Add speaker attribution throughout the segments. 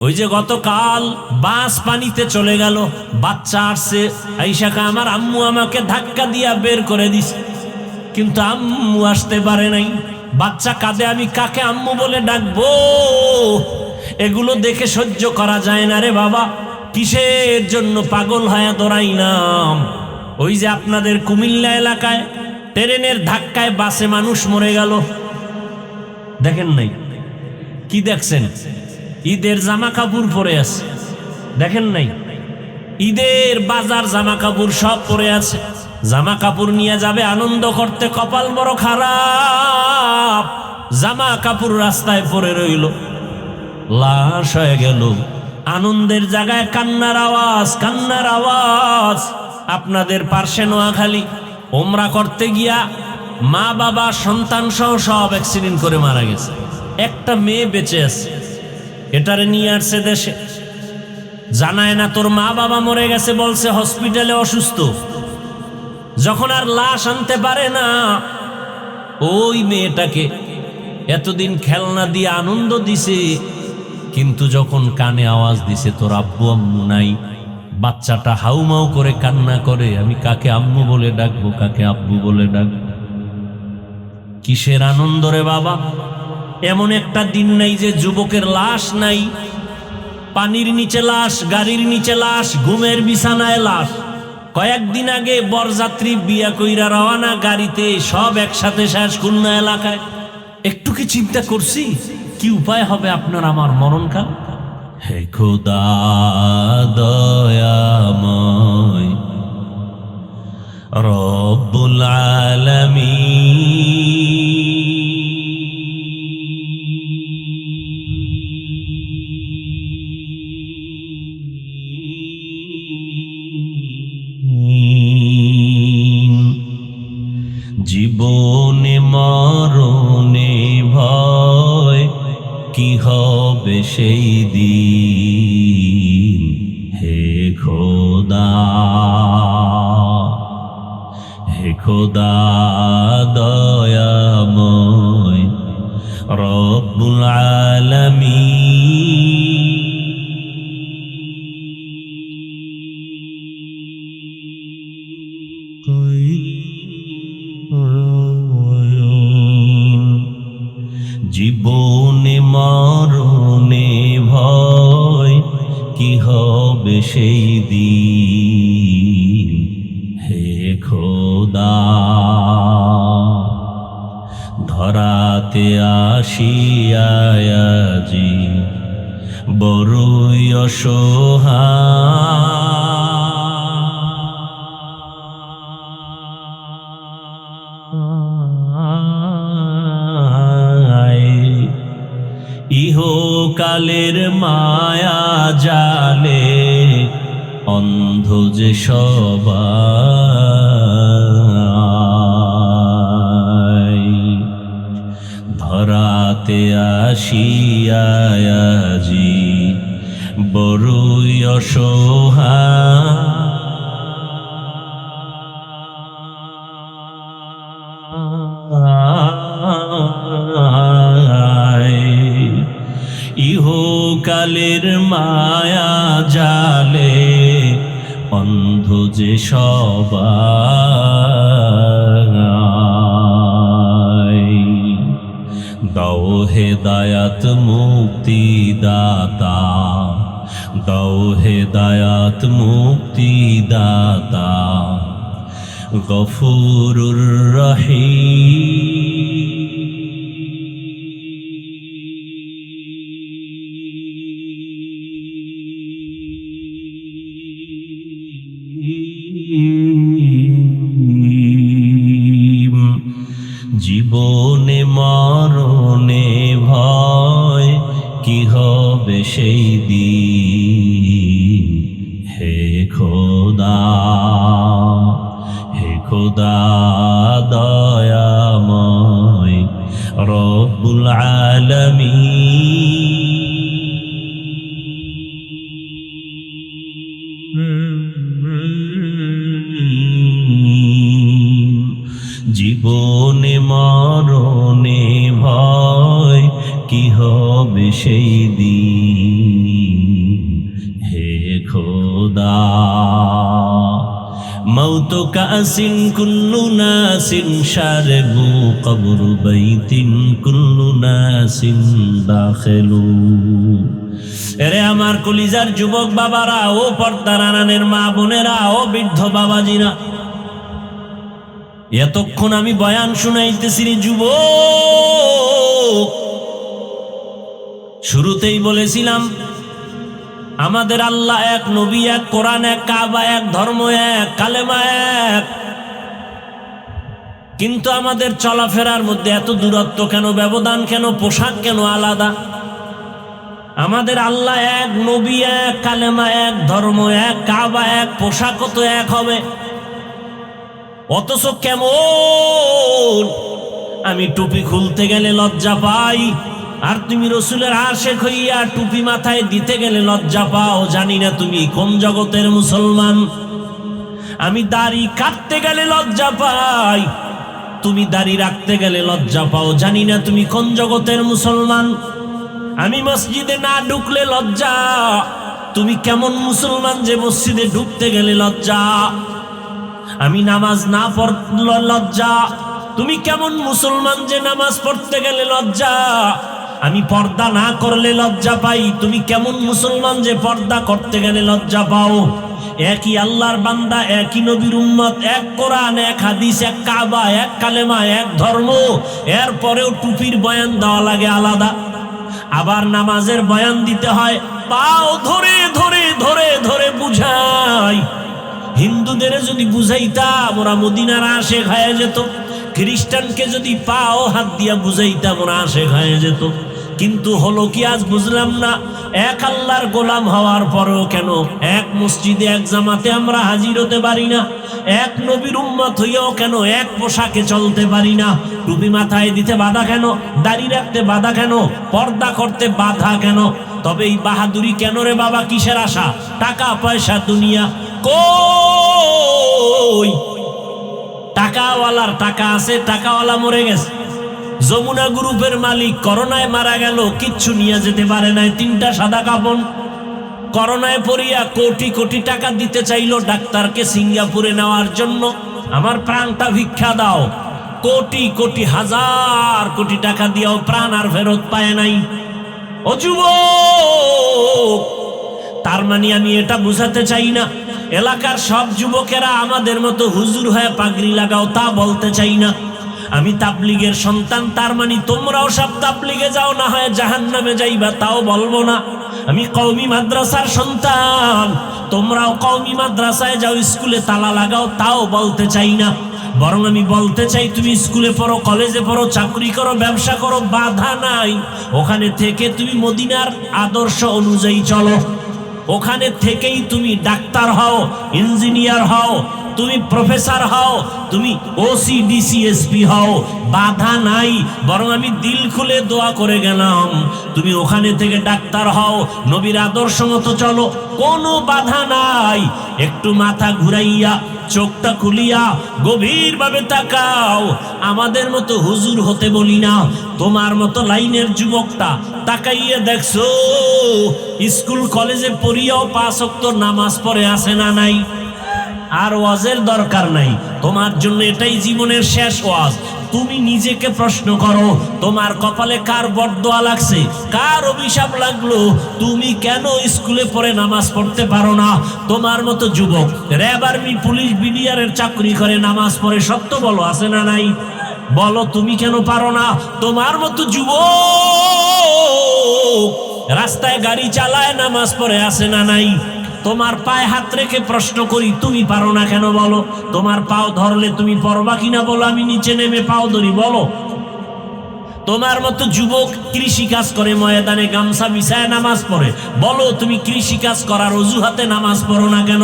Speaker 1: ওই যে গতকাল বাস পানিতে চলে গেল, বাচ্চা আসছে, আইসাকা আমার আম্মু আমাকে ধাক্কা দিয়া বের করে দিছে, কিন্তু আম্মু আসতে পারে নাই। বাচ্চা কাঁদে, আমি কাকে আম্মু বলে ডাকবো? এগুলো দেখে সহ্য করা যায় না রে বাবা। কিসের জন্য পাগল হয়ে দৌড়াইলাম? ওই যে আপনাদের কুমিল্লা এলাকায় ট্রেনের ধাক্কায় বাসে মানুষ মরে গেল, দেখেন নাই? কি দেখছেন? ঈদের জামা কাপড় পরে আছে, দেখেন নাই? ঈদের বাজার জামা কাপড় সব পরে আছে, জামা কাপড় নিয়ে যাবে আনন্দ করতে, কপাল বড় খারাপ, জামা কাপড় রাস্তায় পরে রইল, লাশ হয়ে গেল। আনন্দের জায়গায় কান্নার আওয়াজ, কান্নার আওয়াজ। আপনাদের পার্শ্বে নোয়াখালী ওমরা করতে গিয়া মা বাবা সন্তান সহ সব অ্যাক্সিডেন্ট করে মারা গেছে, একটা মেয়ে বেঁচে আছে। এটারে নিয়ে আসছে দেশে, জানায় না তোর মা বাবা মরে গেছে, বলছে হসপিটালে অসুস্থ। যখন আর লাশ আনতে পারে না, ওই মেয়েটাকে এতদিন খেলনা দিয়ে আনন্দ দিছে, কিন্তু যখন কানে আওয়াজ দিছে তোর আব্বু আম্মু নাই, বাচ্চাটা হাউমাউ করে কান্না করে, আমি কাকে আম্মু বলে ডাকবো, কাকে আব্বু বলে ডাকবো? কিসের আনন্দ রে বাবা? এমন একটা দিন নাই যে যুবকের লাশ নাই, পানির নিচে লাশ, গাড়ির নিচে লাশ, ঘুমের বিছানায় লাশ। কয়েকদিন আগে বরযাত্রী বিয়া কইরা রওয়ানা গাড়িতে, সব একসাথে শেষ খুলনা এলাকায়। একটু কি চিন্তা করছি কি উপায় হবে আপনার আমার মরণকাল? হে খোদা দয়াময় রব্বুল আলামিন। জীবনে মরণে ভয়, কি হবে সেই দিন? হে খোদা, হে খোদা দয়াময় রব্বুল আলামিন। জীবনে মরণে ভয়, কি হবে সেই দিন? হে খোদা, ধরাতে আসিয়াজি বড়ই অসহায়, ইহকালের মায়া জালে অন্ধ যে সবাই। ধরাতে আসিয়াজি বড়ই অসহায়, ইহকালের মায়া জালে অন্ধ যে সবাই। দাও হেদায়াত মুক্তি দাতা, দাও হেদায়াত মুক্তি দাতা, গফুরুর রহিম। জীবনে মরণে ভয়, কি হবে সেই দিন? হে খোদা, হে খোদা দয়াময় রব্বুল আলামিন। জীবনে মরণে ভয়, কি হবে সেই দিন? মাউতু কাসিন কুল্লু নাসিন শারিবু কবরু বাইতিন কুল্লু নাসিন দাখিলু। এরে আমার কলিজার যুবক বাবারা, ও পর্দার আড়ালের মা বোনেরা, ও বৃদ্ধ বাবাজিরা, এতক্ষণ আমি বয়ান শুনাইতেছি রে যুবক। শুরুতেই বলেছিলাম আমাদের আল্লাহ এক, নবী এক, কোরআন এক, কাবা এক, ধর্ম এক, কালেমা এক। কিন্তু আমাদের চলাফেরার মধ্যে এত দূরত্ব কেন, ব্যবধান কেন, পোশাক কেন আলাদা? আমাদের আল্লাহ এক, নবী এক, কালেমা এক, ধর্ম এক, কাবা এক, পোশাকও তো এক হবে। অথচ কেমন আমি টুপি খুলতে গেলে লজ্জা পাই, আর তুমি রসুলের আশেক হইয়া টুপি মাথায় দিতে গেলে লজ্জা পাও। জানি না তুমি কোন জগতের মুসলমান। আমি দাড়ি কাটতে গেলে লজ্জা পাই, তুমি দাড়ি রাখতে গেলে লজ্জা পাও। জানি না তুমি কোন জগতের মুসলমান। আমি মসজিদে না ঢুকলে লজ্জা, তুমি কেমন মুসলমান যে মসজিদে ঢুকতে গেলে লজ্জা। আমি নামাজ না পড়লে লজ্জা, তুমি কেমন মুসলমান যে নামাজ পড়তে গেলে লজ্জা। আমি পর্দা না করলে লজ্জা পাই, তুমি কেমন মুসলমান যে পর্দা করতে গেলে লজ্জা পাও। একই আল্লাহর বান্দা, একই নবীর উম্মত, এক কোরআন, এক হাদিস, এক কাবা, এক কালেমা, এক ধর্ম। এরপরেও টুপির বয়ান দেওয়া লাগে আলাদা। আবার নামাজের বয়ান দিতে হয়, পাও ধরে ধরে ধরে ধরে বুঝাই। হিন্দুদের যদি বুঝাইতাম ওরা মদিনার আশেক হয়ে যেত, খ্রিস্টানকে যদি পাও হাত দিয়া বুঝাইতাম ওরা আশেক হয়ে যেত। কিন্তু হলো কি আজ বুঝলাম না, এক আল্লাহর গোলাম হওয়ার পরেও কেন এক মসজিদে এক জামাতে আমরা হাজির হতে পারি না? এক নবীর উম্মত হইয়াও কেন এক পোশাকে চলতে পারি না? টুপি মাথায় দিতে বাধা কেন? দাড়ি রাখতে বাধা কেন? পর্দা করতে বাধা কেন? তবে এই বাহাদুরি কেন রে বাবা? কিসের আশা? টাকা পয়সা দুনিয়া কই? টাকাওয়ালার টাকা আছে, টাকাওয়ালা মরে গেছে। যমুনা গ্রুপের মালিক করোনায় মারা গেল, কিচ্ছু নিয়ে যেতে পারে নাই, 3টা সাদা কাপন। করোনায় পড়িয়া কোটি কোটি টাকা দিতে চাইলো ডাক্তারকে সিঙ্গাপুরে নেওয়ার জন্য। আমার প্রাণটা ভিক্ষা দাও। কোটি কোটি হাজার কোটি টাকা দিয়েও প্রাণ আর ফেরত পায় নাই। ও যুবক, তার মানে আমি এটা বুঝাতে চাই না এলাকার সব যুবকেরা আমাদের মতো হুজুর হয়ে পাগড়ি লাগাও, তা বলতে চাই না। আমি তাবলীগের সন্তান, তার মানে তোমরাও সব তাবলীগে যাও, না হয় জাহান্নামে যাইবা, তাও বলবো না। আমি কওমি মাদ্রাসার সন্তান, তোমরাও কওমি মাদ্রাসায় যাও, স্কুলে তালা লাগাও, তাও বলতে চাই না। বরং আমি বলতে চাই তুমি স্কুলে পড়ো, কলেজে পড়ো, চাকরি করো, ব্যবসা করো, বাধা নাই। ওখানে থেকে তুমি মদিনার আদর্শ অনুযায়ী চলো। ওখানে থেকেই তুমি ডাক্তার হও, ইঞ্জিনিয়ার হও, তুমি প্রফেসর হও, তুমি ওসি ডিসি এসপি হও, বাধা নাই। বরং আমি দিল খুলে দোয়া করে গেলাম তুমি ওখানে থেকে ডাক্তার হও, নবীর আদর্শ মতো চলো, কোনো বাধা নাই। একটু মাথা ঘুরাইয়া চোখটা খুলিয়া গভীরভাবে তাকাও। আমাদের মতো হুজুর হতে বলি না, তোমার মতো লাইনের যুবকটা তাকাইয়ে দেখছো স্কুল কলেজে পড়িয়াও 5 ওয়াক্ত নামাজ পড়ে আসে না নাই? আর ওয়াজের দরকার নাই, তোমার জন্য এটাই জীবনের শেষ ওয়াজ। তুমি নিজেকে প্রশ্ন করো, তোমার কপালে কার বরদোয়া লাগছে, কার অভিশাপ লাগলো? তুমি কেন স্কুলে পড়ে নামাজ পড়তে পারো না? তোমার মতো যুবক র্যাব, আর্মি, পুলিশ, বিডিআরের চাকরি করে নামাজ পড়ে, সত্য বলো আছে না নাই? বলো তুমি কেন পারো না? তোমার মতো যুবক রাস্তায় গাড়ি চালায়, নামাজ পড়ে আছে না নাই? তোমার পায়ে হাত রেখে প্রশ্ন করি, তুমি পারো না কেন বলো? তোমার পাও ধরলে তুমি পড়বা কিনা বলো? আমি নিচে নেমে পাও ধরি, বলো। তোমার মতো যুবক কৃষি কাজ করে, ময়দানে গামছা বিছায় নামাজ পড়ে, বলো তুমি কৃষি কাজ করার অজুহাতে নামাজ পড়ো না কেন?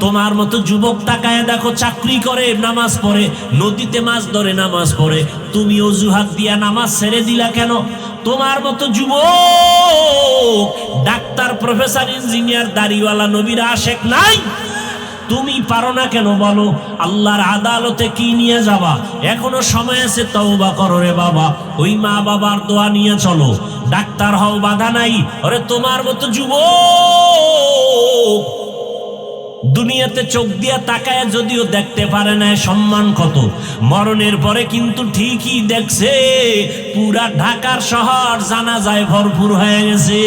Speaker 1: তোমার মতো যুবক তাকায় দেখো চাকরি করে, নামাজ পড়ে, নদীতে মাছ ধরে, নামাজ পড়ে, তুমি অজুহাত দিয়া নামাজ ছেড়ে দিলা কেন? তোমার মতো যুবক ডাক্তার, প্রফেসর, ইঞ্জিনিয়ার, দাড়িওয়ালা, নবীর আশেক নাই? তুমি পারো না কেন বলো? আল্লাহর আদালতে কি নিয়ে যাবা? এখনো সময় আছে, তওবা করো রে বাবা। ওই মা বাবার দোয়া নিয়ে চলো, ডাক্তার হও, বাধা নাই। ওরে তোমার মতো যুবক দুনিয়াতে চোখ দিয়া তাকায় যদিও দেখতে পারে না সম্মান কত, মরণের পরে কিন্তু ঠিকই দেখছে পুরা ঢাকার শহর জানাজায় ভরপুর হয়ে গেছে।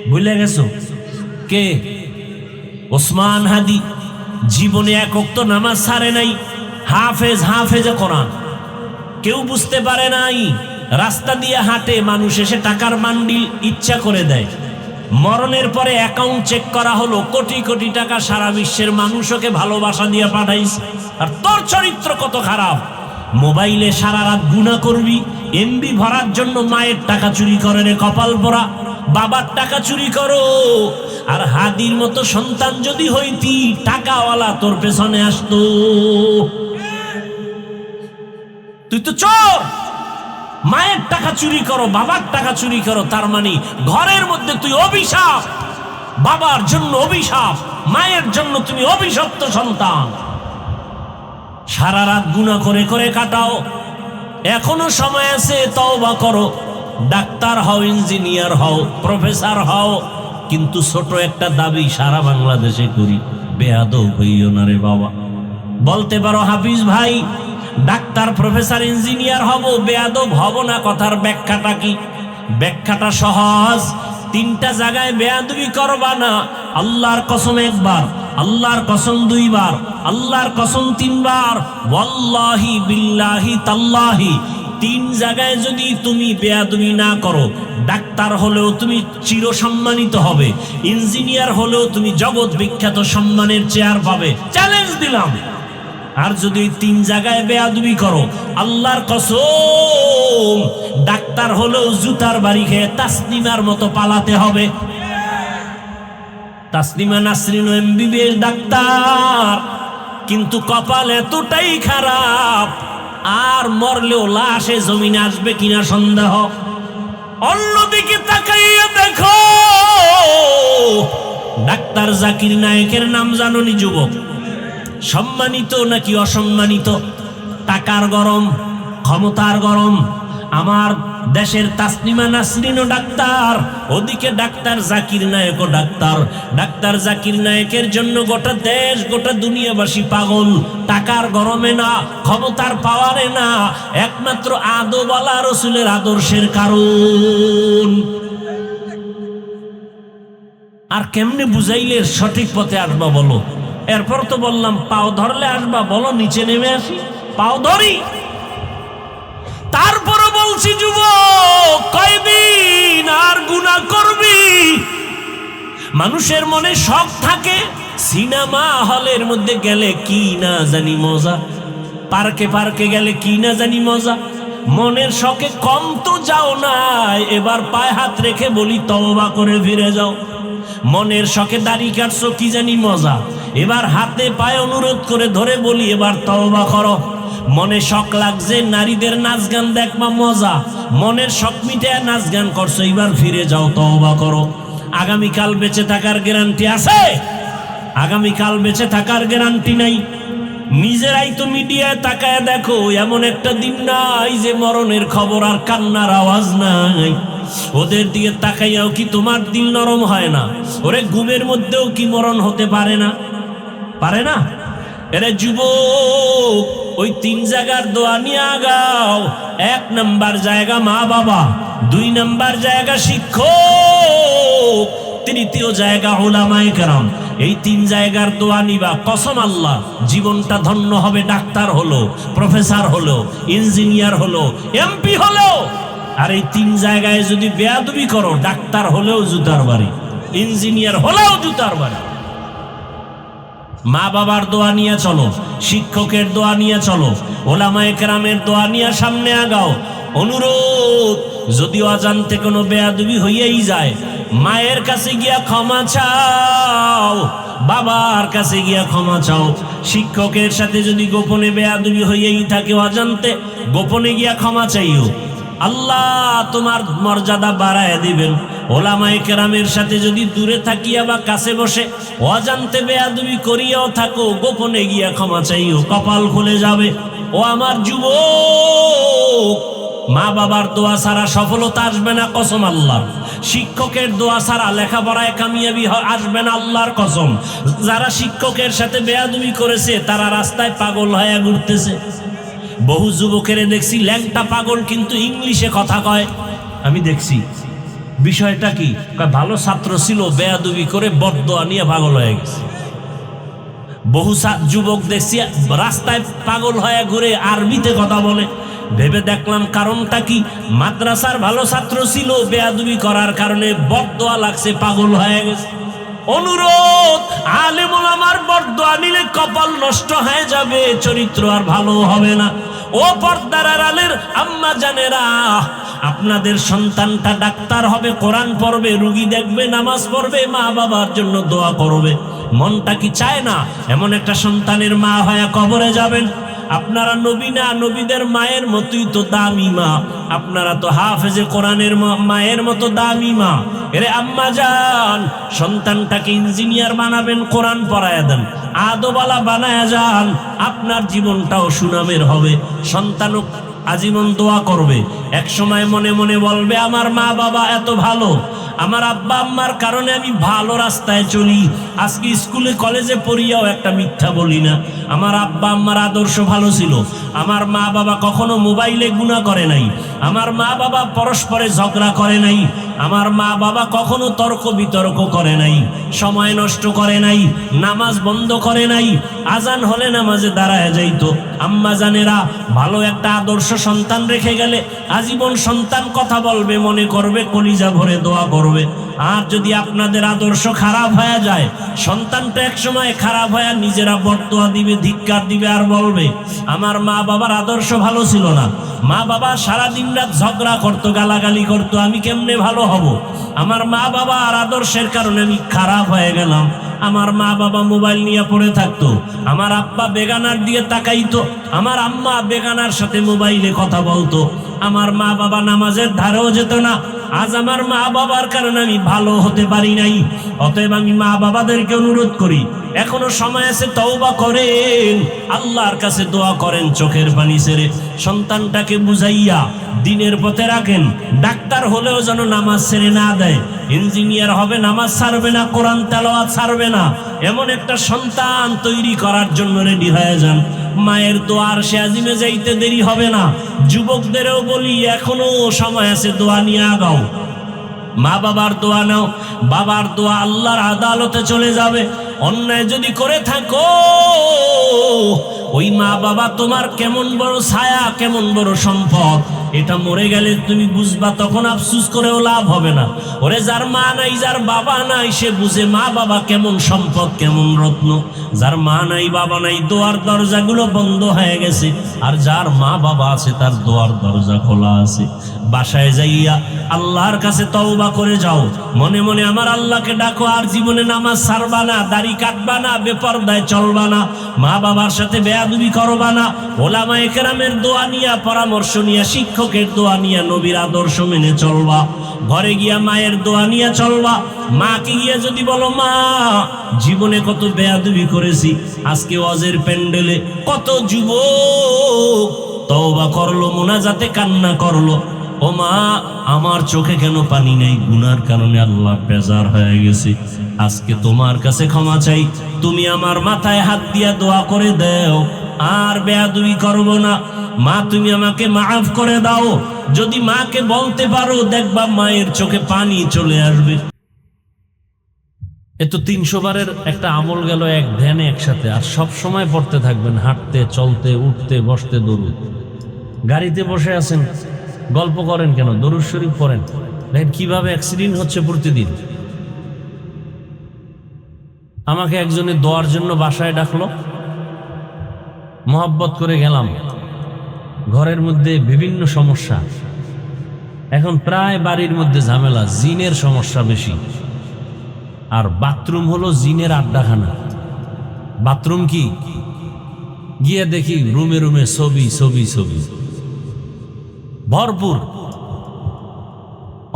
Speaker 1: ভুলে গেছো কে? ওসমান হাদি জীবনে এক ওয়াক্ত নামাজ ছাড়ে নাই, হাফেজে কোরআন। কেউ বুঝতে পারে নাই, রাস্তা দিয়ে হাঁটে, মানুষ এসে টাকার বান্ডিল ইচ্ছা করে দেয়। মরণের পরে অ্যাকাউন্ট চেক করা হলো, কোটি কোটি টাকা সারা বিশ্বের মানুষ ওকে ভালোবাসা দিয়ে পাঠাইছে। আর তোর চরিত্র কত খারাপ, মোবাইলে সারা রাত গুনাহ করবি, এমবি ভরার জন্য মায়ের টাকা চুরি করে রে কপাল পোড়া, বাবার টাকা চুরি করো। আর হাদির মতো সন্তান যদি হইতি, টাকাওয়ালা তোর পেছনে আসতো। তুই তো চোর, মায়ের টাকা চুরি করো, বাবার টাকা চুরি করো, তার মানে ঘরের মধ্যে তুই অভিশাপ। বাবার জন্য অভিশাপ, মায়ের জন্য তুমি অভিশপ্ত সন্তান। সারা রাত গুনাহ করে করে কাটাও, এখনো সময় আছে, তওবা করো। ডাক্তার হও, ইঞ্জিনিয়ার হও, প্রফেসর হও, কিন্তু ছোট একটা দাবি সারা বাংলাদেশে করি, বেয়াদব হইও না রে বাবা। বলতে পারো হাফিজ ভাই ডাক্তার প্রফেসর ইঞ্জিনিয়ার হব, বেয়াদব হব না, কথার ব্যাখ্যাটা কি? ব্যাখ্যাটা সহজ, তিনটা জায়গায় বেয়াদবি করবা না। আল্লাহর কসম একবার, আল্লাহর কসম দুইবার, আল্লাহর কসম তিনবার, ওয়াল্লাহি বিল্লাহি তাল্লাহি। তিন জায়গায় যদি তুমি বেয়াদবি না করো, ডাক্তার হলেও তুমি চির সম্মানিত হবে, ইঞ্জিনিয়ার হলেও তুমি জগৎ বিখ্যাত সম্মানের চেয়ার পাবে, চ্যালেঞ্জ দিলাম। আর যদি তিন জায়গায় বেয়াদবি করো, আল্লাহর কসম ডাক্তার হলেও জুতার বাড়ি খেয়ে তাসনিমার মতো পালাতে হবে। তাসনিমা নাসরিন এমবিবিএস ডাক্তার, কিন্তু কপাল এতটাই খারাপ, আর মরলেও লাশে জমিনে আসবে কিনা সন্দেহ। অন্যদিকে তাকাইয়া দেখো, ডাক্তার জাকির নায়েকের নাম জানোনি যুবক? সম্মানিত নাকি অসম্মানিত? টাকার গরম, ক্ষমতার গরম। আমার দেশের তাসনিমা নাসরিনও ডাক্তার, ওদিকে ডাক্তার জাকির নায়েকও ডাক্তার। ডাক্তার জাকির নায়েকের জন্য গোটা দেশ, গোটা দুনিয়াবাসী পাগল। টাকার গরমে না, ক্ষমতার পাওয়ারে না, একমাত্র আদওয়ালা রাসূলের আদর্শের কারণ। আর কেমনে বুঝাইলে সঠিক পথে আসবা বলো? এরপর তো বললাম পাও ধরলে আসবা, বলো নিচে নেমে আসি, পাও ধরি। তারপরে বলছি যুবক, কয়দিন আর গুনাহ করবি? মানুষের মনে শখ থাকে, সিনেমা হলের মধ্যে গেলে কি না জানি মজা, পার্কে পার্কে গেলে কি না জানি মজা। মনের শখে কম তো যাও না, এবার পায়ে হাত রেখে বলি তওবা করে ফিরে যাও। মনের শখে দাড়ি কাটছো, কি জানি মজা, এবার হাতে পায়ে অনুরোধ করে ধরে বলি এবার তওবা করো। মনে শখ লাগছে নারীদের নাচ গান দেখবা, মজা, মনের শখ মিটে নাচ গান করছো, এবার ফিরে যাও, তওবা করো। আগামীকাল বেঁচে থাকার গ্যারান্টি আছে? আগামীকাল বেঁচে থাকার গ্যারান্টি নাই। নিজেরাই তো মিডিয়ায় তাকায় দেখো, এমন একটা দিন নাই যে মরণের খবর আর কান্নার আওয়াজ নাই। ওদের দিকে তাকাইয়াও কি তোমার দিল নরম হয় না? ওরে ঘুমের মধ্যেও কি মরণ হতে পারে না? পারে না? এরে যুবক, ওই তিন জায়গার দোয়া নিয়ে আগাও। এক নাম্বার জায়গা মা বাবা, দুই নাম্বার জায়গা শিক্ষক, তৃতীয় জায়গা উলামায়ে কেরাম। এই তিন জায়গার দোয়া নিবা, কসম আল্লাহ জীবনটা ধন্য হবে। ডাক্তার হলো, প্রফেসর হলো, ইঞ্জিনিয়ার হলো, এমপি হলো। আর এই তিন জায়গায় যদি বেয়াদবি করো, ডাক্তার হলেও জুতার বাড়ি, ইঞ্জিনিয়ার হলেও জুতার বাড়ি। মা বাবার দোয়া নিয়ে চলো, শিক্ষকের দোয়া নিয়ে চলো, ওলামায়ে কেরামের দোয়া নিয়ে সামনে আগাও। অনুরোধ, যদি অজান্তে কোনো বেয়াদবি হইয়াই যায়, মায়ের কাছে গিয়া ক্ষমা চাও, বাবার কাছে গিয়া ক্ষমা চাও। শিক্ষকের সাথে যদি গোপনে বেয়াদবি হইয়াই থাকে অজান্তে, গোপনে গিয়া ক্ষমা চাইও, আল্লাহ তোমার মর্যাদা বাড়ায় দিবেন। ওলামায়ে কেরামের সাথে যদি দূরে থাকিয়া বা কাছে বসে অজান্তে বেয়াদবি করিয়াও থাকো, গোপনে গিয়া ক্ষমা চাইও, কপাল খুলে যাবে। ও আমার যুবক, মা বাবার দোয়া ছাড়া সফলতা আসবে না, কসম আল্লাহ। শিক্ষকের দোয়া ছাড়া লেখাপড়ায় কামিয়াবি আসবে না, আল্লাহর কসম। যারা শিক্ষকের সাথে বেয়াদবি করেছে তারা রাস্তায় পাগল হয়ে ঘুরতেছে। বহু যুবকের দেখছি ল্যাংটা পাগল, কিন্তু ইংলিশে কথা কয়। আমি দেখছি বিষয়টা কি, ভালো ছাত্র ছিল, বেয়াদবি করে বদদোয়া নিয়ে পাগল হয়ে গেছে। বহু যুবক দেখছি রাস্তায় পাগল হয়ে ঘুরে, আরবিতে কথা বলে। ভেবে দেখলাম কারণটা কি, মাদ্রাসার ভালো ছাত্র ছিল, বেয়াদবি করার কারণে বদদোয়া লাগছে, পাগল হয়ে গেছে। অনুরোধ, আলেম ওলামার বদদোয়া নিলে কপাল নষ্ট হয়ে যাবে, চরিত্র আর ভালো হবে না। ও পর্দার আড়ালের আম্মা জানেরা, আপনাদের সন্তানটা ডাক্তার হবে, কোরআন পড়বে, রুগী দেখবে, নামাজ পড়বে, মা বাবার জন্য দোয়া করবে। মনটা কি চায় না এমন একটা সন্তানের মা হয়ে কবরে যাবেন? আপনারা নবী না, নবীদের মায়ের মতোই তো দামি মা। আপনারা তো হাফেজে কোরআনের মায়ের মতো দামি মা। এরে আম্মা যান, সন্তানটাকে ইঞ্জিনিয়ার বানাবেন, কোরআন পড়ায়া দেন, আদবালা বানায়া যান, আপনার জীবনটাও সুনামের হবে। সন্তানও আজীবন দোয়া করবে, এক সময় মনে মনে বলবে আমার মা বাবা এত ভালো, আমার আব্বা আম্মার কারণে আমি ভালো রাস্তায় চলি। আজকে স্কুলে কলেজে পড়িয়াও একটা মিথ্যা বলি না। আমার আব্বা আম্মার আদর্শ ভালো ছিল, আমার মা বাবা কখনো মোবাইলে গুনাহ করে নাই, আমার মা বাবা পরস্পরে ঝগড়া করে নাই, আমার মা বাবা কখনো তর্ক বিতর্ক করে নাই, সময় নষ্ট করে নাই, নামাজ বন্ধ করে নাই, আজান হলে নামাজে দাঁড়ায় যাইতো। আম্মা জানেরা, ভালো একটা আদর্শ সন্তান রেখে গেলে আজীবন সন্তান কথা বলবে, মনে করবে, কলিজা ভরে দোয়া করবে। আর যদি আপনাদের আদর্শ খারাপ হয়ে যায়, সন্তানটা এক সময় খারাপ হয়ে নিজেরা বদদোয়া দিবে, ধিক্কার দিবে, আর বলবে আমার মা বাবার আদর্শ ভালো ছিল না, মা বাবা সারাদিন রাত ঝগড়া করতো, গালাগালি করতো, আমি কেমনে ভালো হব? আমার মা বাবা আর আদর্শের কারণে আমি খারাপ হয়ে গেলাম। আমার মা বাবা মোবাইল নিয়ে পড়ে থাকতো, আমার আব্বা বেগানার দিকে তাকাইতো, আমার আম্মা বেগানার সাথে মোবাইলে কথা বলতো, আমার মা বাবা নামাজের ধারেও যেত না। আজ আমার মা বাবার কারণে আমি ভালো হতে পারি নাই। অতএব আমি মা বাবাদেরকে অনুরোধ করি, এখনো সময় আছে, তওবা করেন, আল্লাহর কাছে দোয়া করেন, চোখের পানি ছেড়ে সন্তানটাকে বুঝাইয়া দিনের পথে রাখেন। ডাক্তার হলেও যেন নামাজ ছেড়ে না দেয়, ইঞ্জিনিয়ার হবে, নামাজ ছাড়বে না, কোরআন তেলাওয়াত ছাড়বে না, এমন একটা সন্তান তৈরি করার জন্য রেডি হয়ে যান। মায়ের দোয়ার সে আজিমে যাইতে দেরি হবে না। যুবকদেরও বলি, এখনো সময় আছে, দোয়া নিয়ে আগাও, মা বাবার দোয়া নাও। বাবার দোয়া আল্লাহর আদালতে চলে যাবে। অন্যায় যদি করে থাকো, ওই মা বাবা তোমার কেমন বড় ছায়া, কেমন বড় সম্পদ, এটা মরে গেলে তুমি বুঝবা, তখন আফসুস করেও লাভ হবে না। ওরে যার মা নাই, যার বাবা নাই, সে বুঝে মা বাবা কেমন সম্পদ, কেমন রত্ন। যার মা নাই, বাবা নাই, দোয়ার দরজাগুলো বন্ধ হয়ে গেছে। আর যার মা বাবা আছে, তার দোয়ার দরজা খোলা আছে। বাসায় যাইয়া আল্লাহর কাছে তওবা করে যাও, মনে মনে আমার আল্লাহকে ডাকো। আর জীবনে নামাজ ছাড়বা না, দাড়ি কাটবা না, বেপরদায় চলবা না, মা বাবার সাথে বেয়াদবি করবা না। ওলামায়ে কেরামের দোয়া নিয়া, পরামর্শ নিয়া, শিক্ষকের দোয়া নিয়া, নবীর আদর্শ মেনে চলবা। ঘরে গিয়া মায়ের দোয়া নিয়া চলবা। মাকে গিয়া যদি বলো, মা জীবনে কত বেয়াদবি করেছি, আজকে ওয়াজের প্যান্ডেলে কত যুবক তওবা করলো, মোনাজাতে কান্না করলো, ও মা আমার চোখে কেন পানি নেই? গুনার কারণে আল্লাহ বেজার হয়ে গেছে, আজকে তোমার কাছে ক্ষমা চাই, তুমি আমার মাথায় হাত দিয়া দোয়া করে দাও, আর বেয়াদবি করব না। মা তুমি আমাকে মাফ করে দাও। যদি মাকে বলতে পারো, দেখবা মায়ের চোখে পানি চলে আসবে। এ তো 300 বারের একটা আমল গেল এক ধ্যানে একসাথে। আর সব সময় পড়তে থাকবেন, হাঁটতে, চলতে, উঠতে, বসতে দরুদ। গাড়িতে বসে আছেন, গল্প করেন কেন? দরুদ শরীফ পড়েন। দেখেন কিভাবে অ্যাক্সিডেন্ট হচ্ছে প্রতিদিন। আমাকে একজনের দোয়ার জন্য বাসায় ডাকলো, মহব্বত করে গেলাম। ঘরের মধ্যে বিভিন্ন সমস্যা, এখন প্রায় বাড়ির মধ্যে ঝামেলা, জিনের সমস্যা বেশি। আর বাথরুম হলো জিনের আড্ডাখানা। বাথরুম কি, গিয়ে দেখি রুমে রুমে ছবি ছবি ছবি ভরপুর,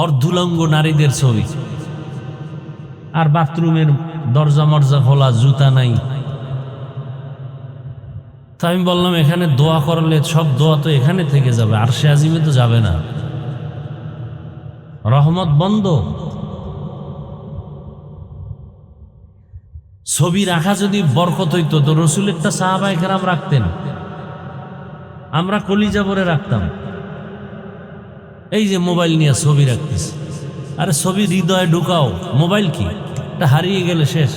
Speaker 1: অর্ধুলঙ্গ নারীদের ছবি। আর বাথরুমের দরজা মরজা খোলা, জুতা নাই। তো আমি বললাম এখানে দোয়া করলে সব দোয়া তো এখানে থেকে যাবে, আরশে আজিমে তো যাবে না, রহমত বন্ধ। ছবি রাখা যদি বরকত হইতো তো রসুলেরটা সাহাবায়ে কেরাম রাখতেন, আমরা কলিজা ভরে রাখতাম। এই যে মোবাইল নিয়ে ছবি রাখতেছি, আরে ছবি হৃদয়ে ঢুকাও, মোবাইল কি এটা হারিয়ে গেলে শেষ।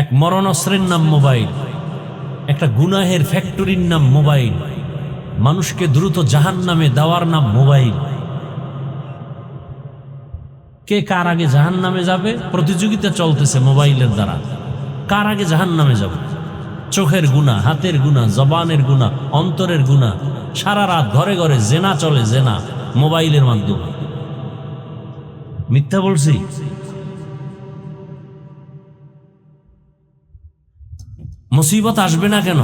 Speaker 1: এক মরণস্ত্রের নাম মোবাইল, একটা গুনাহের ফ্যাক্টরির নাম মোবাইল, মানুষকে দ্রুত জাহান্নামে দেওয়ার নাম মোবাইল। কে কার আগে জাহান্নামে যাবে প্রতিযোগিতা চলতেছে মোবাইলের দ্বারা, কার আগে জাহান্নামে যাবে। চোখের গুনাহ, হাতের গুনাহ, জবানের গুনাহ, অন্তরের গুনাহ, সারা রাত ঘরে ঘরে জেনা চলে, জেনা মোবাইলের মাধ্যমে। মিথ্যা বলছি? মুসিবত আসবে না কেন?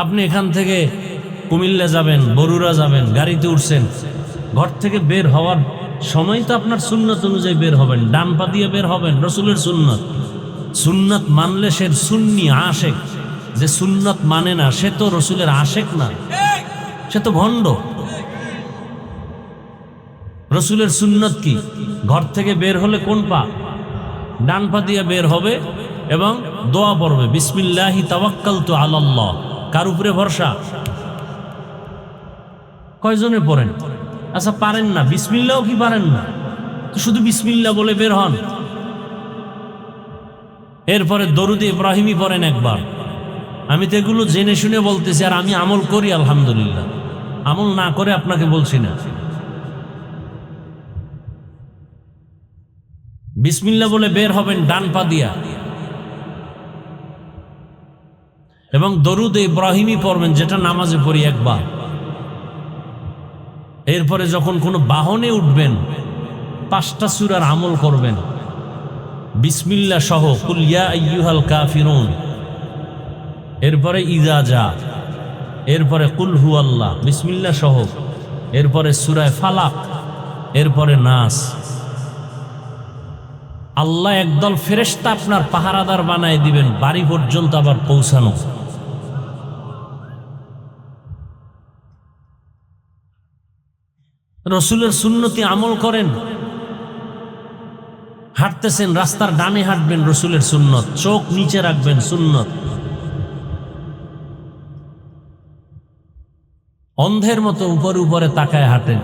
Speaker 1: আপনি এখান থেকে কুমিল্লা যাবেন, বরুড়া যাবেন, গাড়িতে উঠছেন, ঘর থেকে বের হওয়ার সময় তো আপনার সুন্নত অনুযায়ী বের হবেন, ডান পা দিয়ে বের হবেন, রসুলের সুন্নত। সুন্নত মানলে সে সুন্নি আশেক, যে সুন্নত মানে না সে তো রসুলের আশেক না, সে তো ভণ্ড। রসুলের সুন্নত কি? ঘর থেকে বের হলে কোন পা? ডান পা দিয়ে বের হবে এবং দোয়া পড়বে, বিসমিল্লাহি তাওয়াক্কালতু আলাল্লাহ। কার উপরে ভরসা? কয়জনে পড়েন? আচ্ছা পারেন না, বিসমিল্লাহও কি পারেন না? তো শুধু বিসমিল্লাহ বলে বের হন। এরপরে দরুদ ইব্রাহিমী পড়েন একবার। আমি তো এগুলো জেনে শুনে বলতেছি, আর আমি আমল করি আলহামদুলিল্লাহ, আমল না করে আপনাকে বলছি না। বিসমিল্লাহ বলে বের হবেন ডান পা দিয়া, এবং দরুদ ইব্রাহিমী পড়বেন, যেটা নামাজে পড়ি একবার। এরপরে যখন কোনো বাহনে উঠবেন 5টা সূরার আমল করবেন, বিসমিল্লাহ সহ, কুল ইয়া আইয়ুহাল কাফিরুন, এরপরে ইজা যা, এরপরে কুল হুয়াল্লাহ, বিসমিল্লাহ সহ, এরপরে সূরা ফালাক, এরপরে নাস। আল্লাহ একদল ফেরেশতা আপনার পাহারাদার বানায় দিবেন, বাড়ি পর্যন্ত আবার পৌঁছানো। রসুলের সুন্নতি আমল করেন। হাঁটতেছেন, রাস্তার ডানে হাঁটবেন, রসুলের সুন্নত, চোখ নিচে রাখবেন, সুন্নত। অন্ধের মতো উপরে উপরে তাকায় হাঁটেন।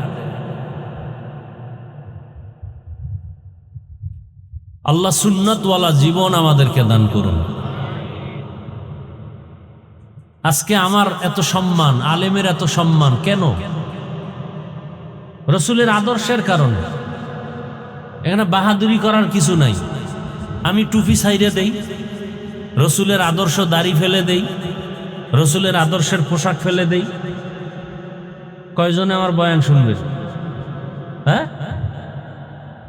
Speaker 1: আল্লাহ সুন্নতওয়ালা জীবন আমাদেরকে দান করুন। আজকে আমার এত সম্মান, আলেমের এত সম্মান কেন? রসুলের আদর্শের কারণে। এখানে বাহাদুরি করার কিছু নাই। আমি টুপি সাইরে দেই, রসুলের আদর্শ দাড়ি ফেলে দেই, রসুলের আদর্শের পোশাক ফেলে দেই। কয়জনে আমার বয়ান শুনবে? হ্যাঁ,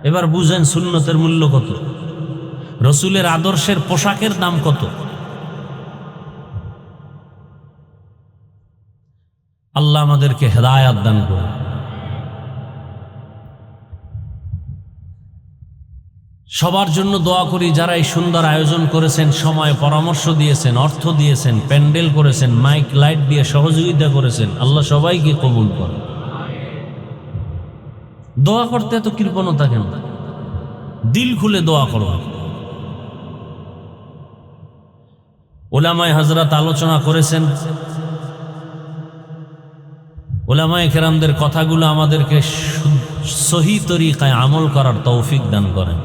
Speaker 1: এবার বুঝেন সুন্নতের মূল্য কত, রসুলের আদর্শের পোশাকের দাম কত। আল্লাহ আমাদেরকে হেদায়াত দান করুন। সবার জন্য দোয়া করি যারা এই সুন্দর আয়োজন করেছেন, সময় পরামর্শ দিয়েছেন, অর্থ দিয়েছেন, প্যান্ডেল করেছেন, মাইক লাইট দিয়ে সহযোগিতা করেছেন। আল্লাহ সবাইকে কবুল করুন। দোয়া করতে এত কৃপণতা কেন? দিল খুলে দোয়া করুন। উলামায়ে হযরত আলোচনা করেছেন, উলামায়ে কেরামদের কথাগুলো আমাদেরকে সহি তরিকায় আমল করার তৌফিক দান করেন।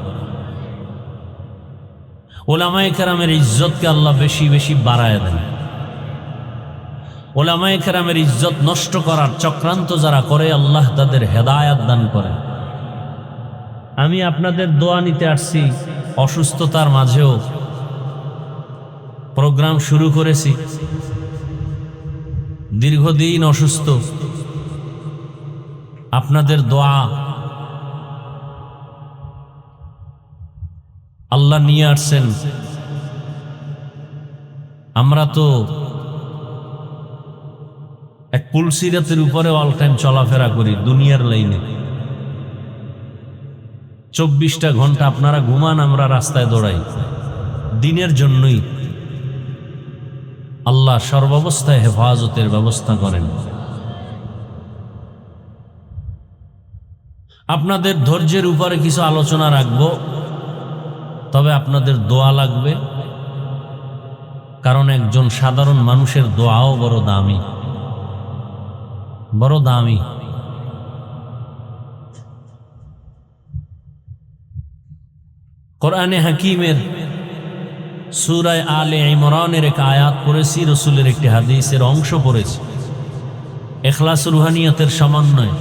Speaker 1: উলামায়ে কেরামের ইজ্জতকে আল্লাহ বেশি বেশি বাড়ায় দেন। উলামায়ে কেরামের ইজ্জত নষ্ট করার চক্রান্ত যারা করে, আল্লাহ তাদের হেদায়াত দান করেন। আমি আপনাদের দোয়া নিতে আসছি। অসুস্থতার মাঝেও প্রোগ্রাম শুরু করেছি। দীর্ঘদিন অসুস্থ, আপনাদের দোয়া আল্লাহ নিয়ে আসছেন। আমরা তো এক পুলসিরাতের উপরে অল টাইম চলাফেরা করি দুনিয়ার লাইনে। 24টা ঘন্টা আপনারা ঘুমান, আমরা রাস্তায় দৌড়াই। দ্বীনের জন্যই আল্লাহ সর্বাবস্থায় হেফাজতের ব্যবস্থা করেন। আপনাদের ধৈর্যের উপরে কিছু আলোচনা রাখব, তবে আপনাদের দোয়া লাগবে, কারণ একজন সাধারণ মানুষের দোয়াও বড় দামি, বড় দামি। কোরআনে হাকিমের সূরা আলে ইমরানের এক আয়াত পড়েছি, রসুলের একটি হাদিসের অংশ পড়েছি। ইখলাস রুহানিয়তের সমন্বয়,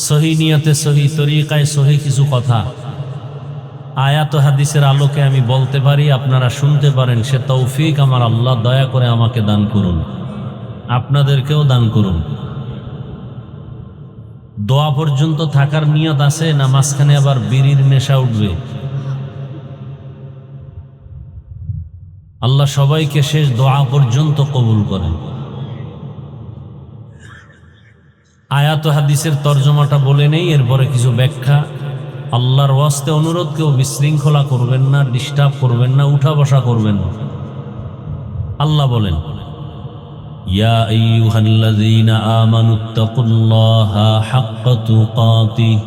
Speaker 1: সহি নিয়তে সহি তরিকায় সহি কিছু কথা আয়াত হাদিসের আলোকে আমি বলতে পারি, আপনারা শুনতে পারেন, সে তৌফিক আমার আল্লাহ দয়া করে আমাকে দান করুন, আপনাদেরকেও দান করুন। দোয়া পর্যন্ত থাকার নিয়ত আছে না মাঝখানে আবার বিড়ির নেশা উঠবে? আল্লাহ সবাইকে শেষ দোয়া পর্যন্ত কবুল করেন। আয়াত হাদিসের তর্জমাটা বলে নেই, এরপরে কিছু ব্যাখ্যা। আল্লাহর ওয়াস্তে অনুরোধ, কেউ বিশৃঙ্খলা করবেন না, ডিস্টার্ব করবেন না, উঠা বসা করবেন না। আল্লাহ বলেন, ইয়া আইয়ুহাল্লাযীনা আমানুত্তাকুল্লাহা হাক্কা তুকাতিহ,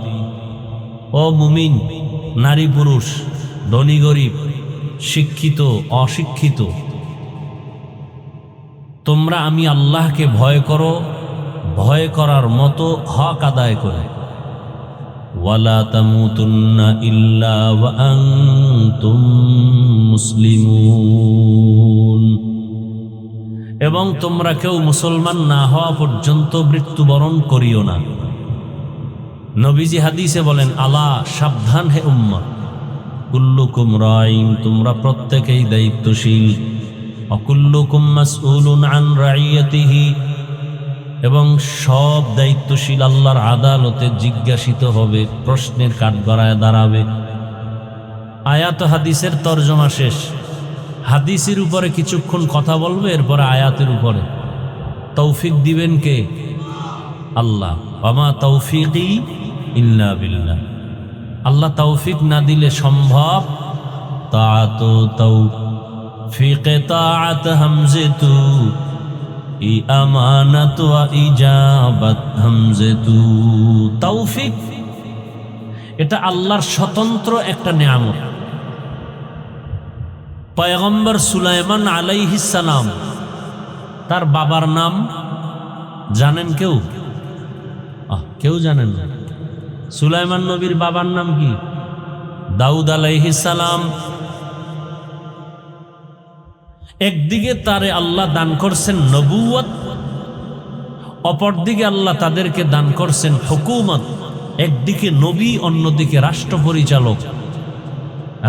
Speaker 1: ও মুমিন, নারী পুরুষ, ধনী গরিব, শিক্ষিত অশিক্ষিত, তোমরা আমি আল্লাহকে ভয় করো, ভয় করার মতো হক আদায় করে। ওয়ালা তামুতুন্না ইল্লা ওয়া আনতুম মুসলিমুন, এবং তোমরা কেউ মুসলমান না হওয়া পর্যন্ত মৃত্যুবরণ করিও না। নবীজি হাদিসে বলেন, আলা, সাবধান হে উম্মত, কুল্লুকুম রাইন, তোমরা প্রত্যেকেই দায়িত্বশীল, অকুল্লুকুম মাসউলুন আন রাইয়াতিহি, এবং সব দায়িত্বশীল আল্লাহর আদালতে জিজ্ঞাসিত হবে, প্রশ্নের কাঠগড়ায় দাঁড়াবে। আয়াত হাদিসের তর্জমা শেষ। হাদিসের উপরে কিছুক্ষণ কথা বলবে, এরপরে আয়াতের উপরে। তৌফিক দিবেন কে? আল্লাহ। ওয়ামা তৌফিকি ইল্লা বিল্লাহ। আল্লাহ তৌফিক না দিলে সম্ভব তাআতু তৌফিকে তাআত হামজাতু ই আমানাত ওয়া ইজাবাত হামজাতু। তৌফিক এটা আল্লাহর স্বতন্ত্র একটা নিয়ামত। পয়গম্বর সুলাইমান আলাইহিস সালাম, তার বাবার নাম জানেন কেউ? কেউ জানেন না? সুলাইমান নবীর বাবার নাম কি? দাউদ আলাইহিস সালাম। একদিকে তারে আল্লাহ দান করছেন নবুয়ত, অপরদিকে আল্লাহ তাদেরকে দান করছেন হুকুমত। একদিকে নবী, অন্যদিকে রাষ্ট্র পরিচালক,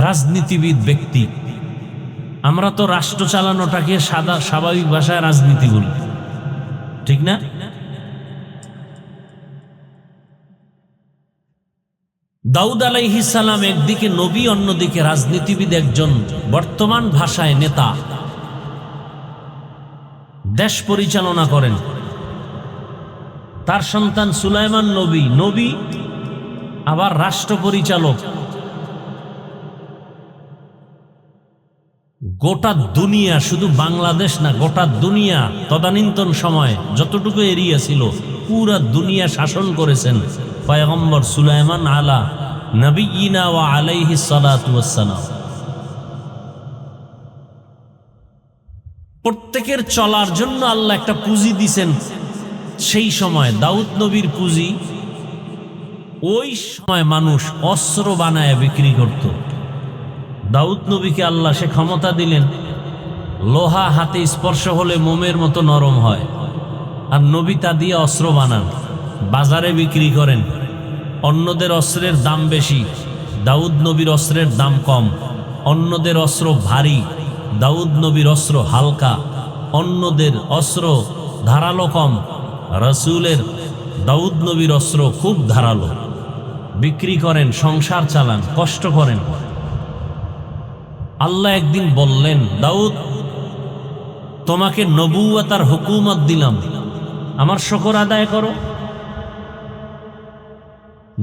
Speaker 1: রাজনীতিবিদ ব্যক্তি। আমরা তো রাষ্ট্র চালানোটাকে স্বাভাবিক ভাষায় রাজনীতি বলি, ঠিক না? দাউদ আলাইহিস সালাম একদিকে নবী, অন্যদিকে রাজনীতিবিদ, একজন বর্তমান ভাষায় নেতা, দেশ পরিচালনা করেন। তার সন্তান সুলাইমান নবী আবার রাষ্ট্র পরিচালক। গোটা দুনিয়া, শুধু বাংলাদেশ না, গোটা দুনিয়া তদানীন্তন সময় যতটুকু এরিয়া ছিল, পুরা দুনিয়া শাসন করেছেন পয়গম্বর সুলাইমান আলা নবিয়িনা ওয়া আলাইহিস সালাতু ওয়াস সালাম। প্রত্যেকের চলার জন্য আল্লাহ একটা পুঁজি দিছেন। সেই সময় দাউদ নবীর পুঁজি, ওই সময় মানুষ অস্ত্র বানায় বিক্রি করত। দাউদ নবীকে আল্লাহ সে ক্ষমতা দিলেন, লোহা হাতে স্পর্শ হলে মোমের মতো নরম হয়, আর নবী তা দিয়ে অস্ত্র বানান, বাজারে বিক্রি করেন। অন্যদের অস্ত্রের দাম বেশি, দাউদ নবীর অস্ত্রের দাম কম। অন্যদের অস্ত্র ভারী, দাউদ নবীর অস্ত্র হালকা। অন্যদের অস্ত্র ধারালো কম, রাসূলের দাউদ নবীর অস্ত্র খুব ধারালো। বিক্রি করেন, সংসার চালান, কষ্ট করেন। আল্লাহ একদিন বললেন, দাউদ, তোমাকে নবুয়ত আর হুকুমত দিলাম, আমার শুকর আদায় করো।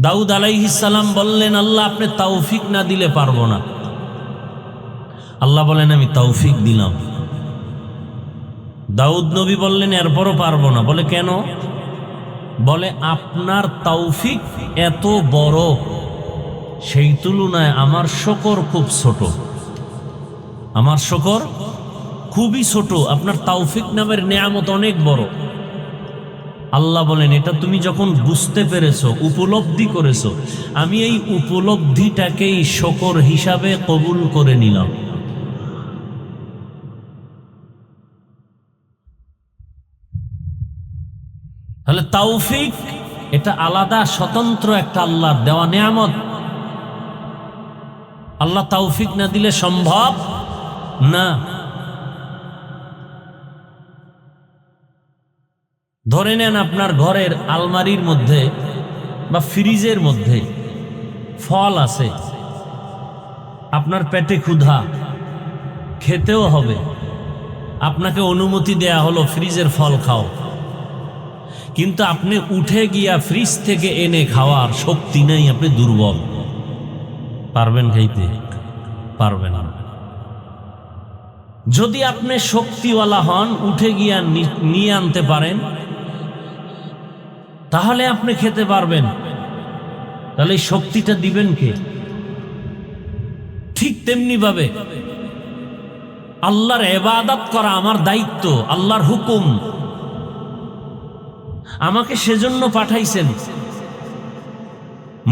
Speaker 1: দাউদ আলাইহিস সালাম বললেন, আল্লাহ আপনি তৌফিক না দিলে পারবো না। আল্লাহ বলেন আমি তৌফিক দিলাম। দাউদ নবী বললেন এরপরও পারবো না। বলে কেন? বলে আপনার তৌফিক এত বড়, সেই তুলনায় আমার শকর খুব ছোট। আমার শকর খুবই ছোট, আপনার তৌফিক নামের নেয়ামত অনেক বড়। আল্লাহ বলেন এটা তুমি যখন বুঝতে পেরেছো, উপলব্ধি করেছো, আমি এই উপলব্ধিটাকেই শকর হিসাবে কবুল করে নিলাম। তাহলে তৌফিক এটা আলাদা স্বতন্ত্র একটা আল্লাহর দেওয়া নেয়ামত। আল্লাহ তৌফিক না দিলে সম্ভব না। ধরে নেন আপনার ঘরের আলমারির মধ্যে বা ফ্রিজের মধ্যে ফল আছে, আপনার পেটে ক্ষুধা, খেতেও হবে, আপনাকে অনুমতি দেয়া হলো ফ্রিজের ফল খাও, কিন্তু আপনি উঠে গিয়া ফ্রিজ থেকে এনে খাওয়ার শক্তি নাই, আপনি দুর্বল, পারবেন খাইতে? পারবেন না। যদি আপনি শক্তিওয়ালা হন, উঠে গিয়া নিয়ে আনতে পারেন, তাহলে আপনি খেতে পারবেন। তাহলে এই শক্তিটা দিবেন কে? ঠিক তেমনি ভাবে আল্লাহর ইবাদত করা আমার দায়িত্ব, আল্লাহর হুকুম, আমাকে সেজন্য পাঠাইছেন।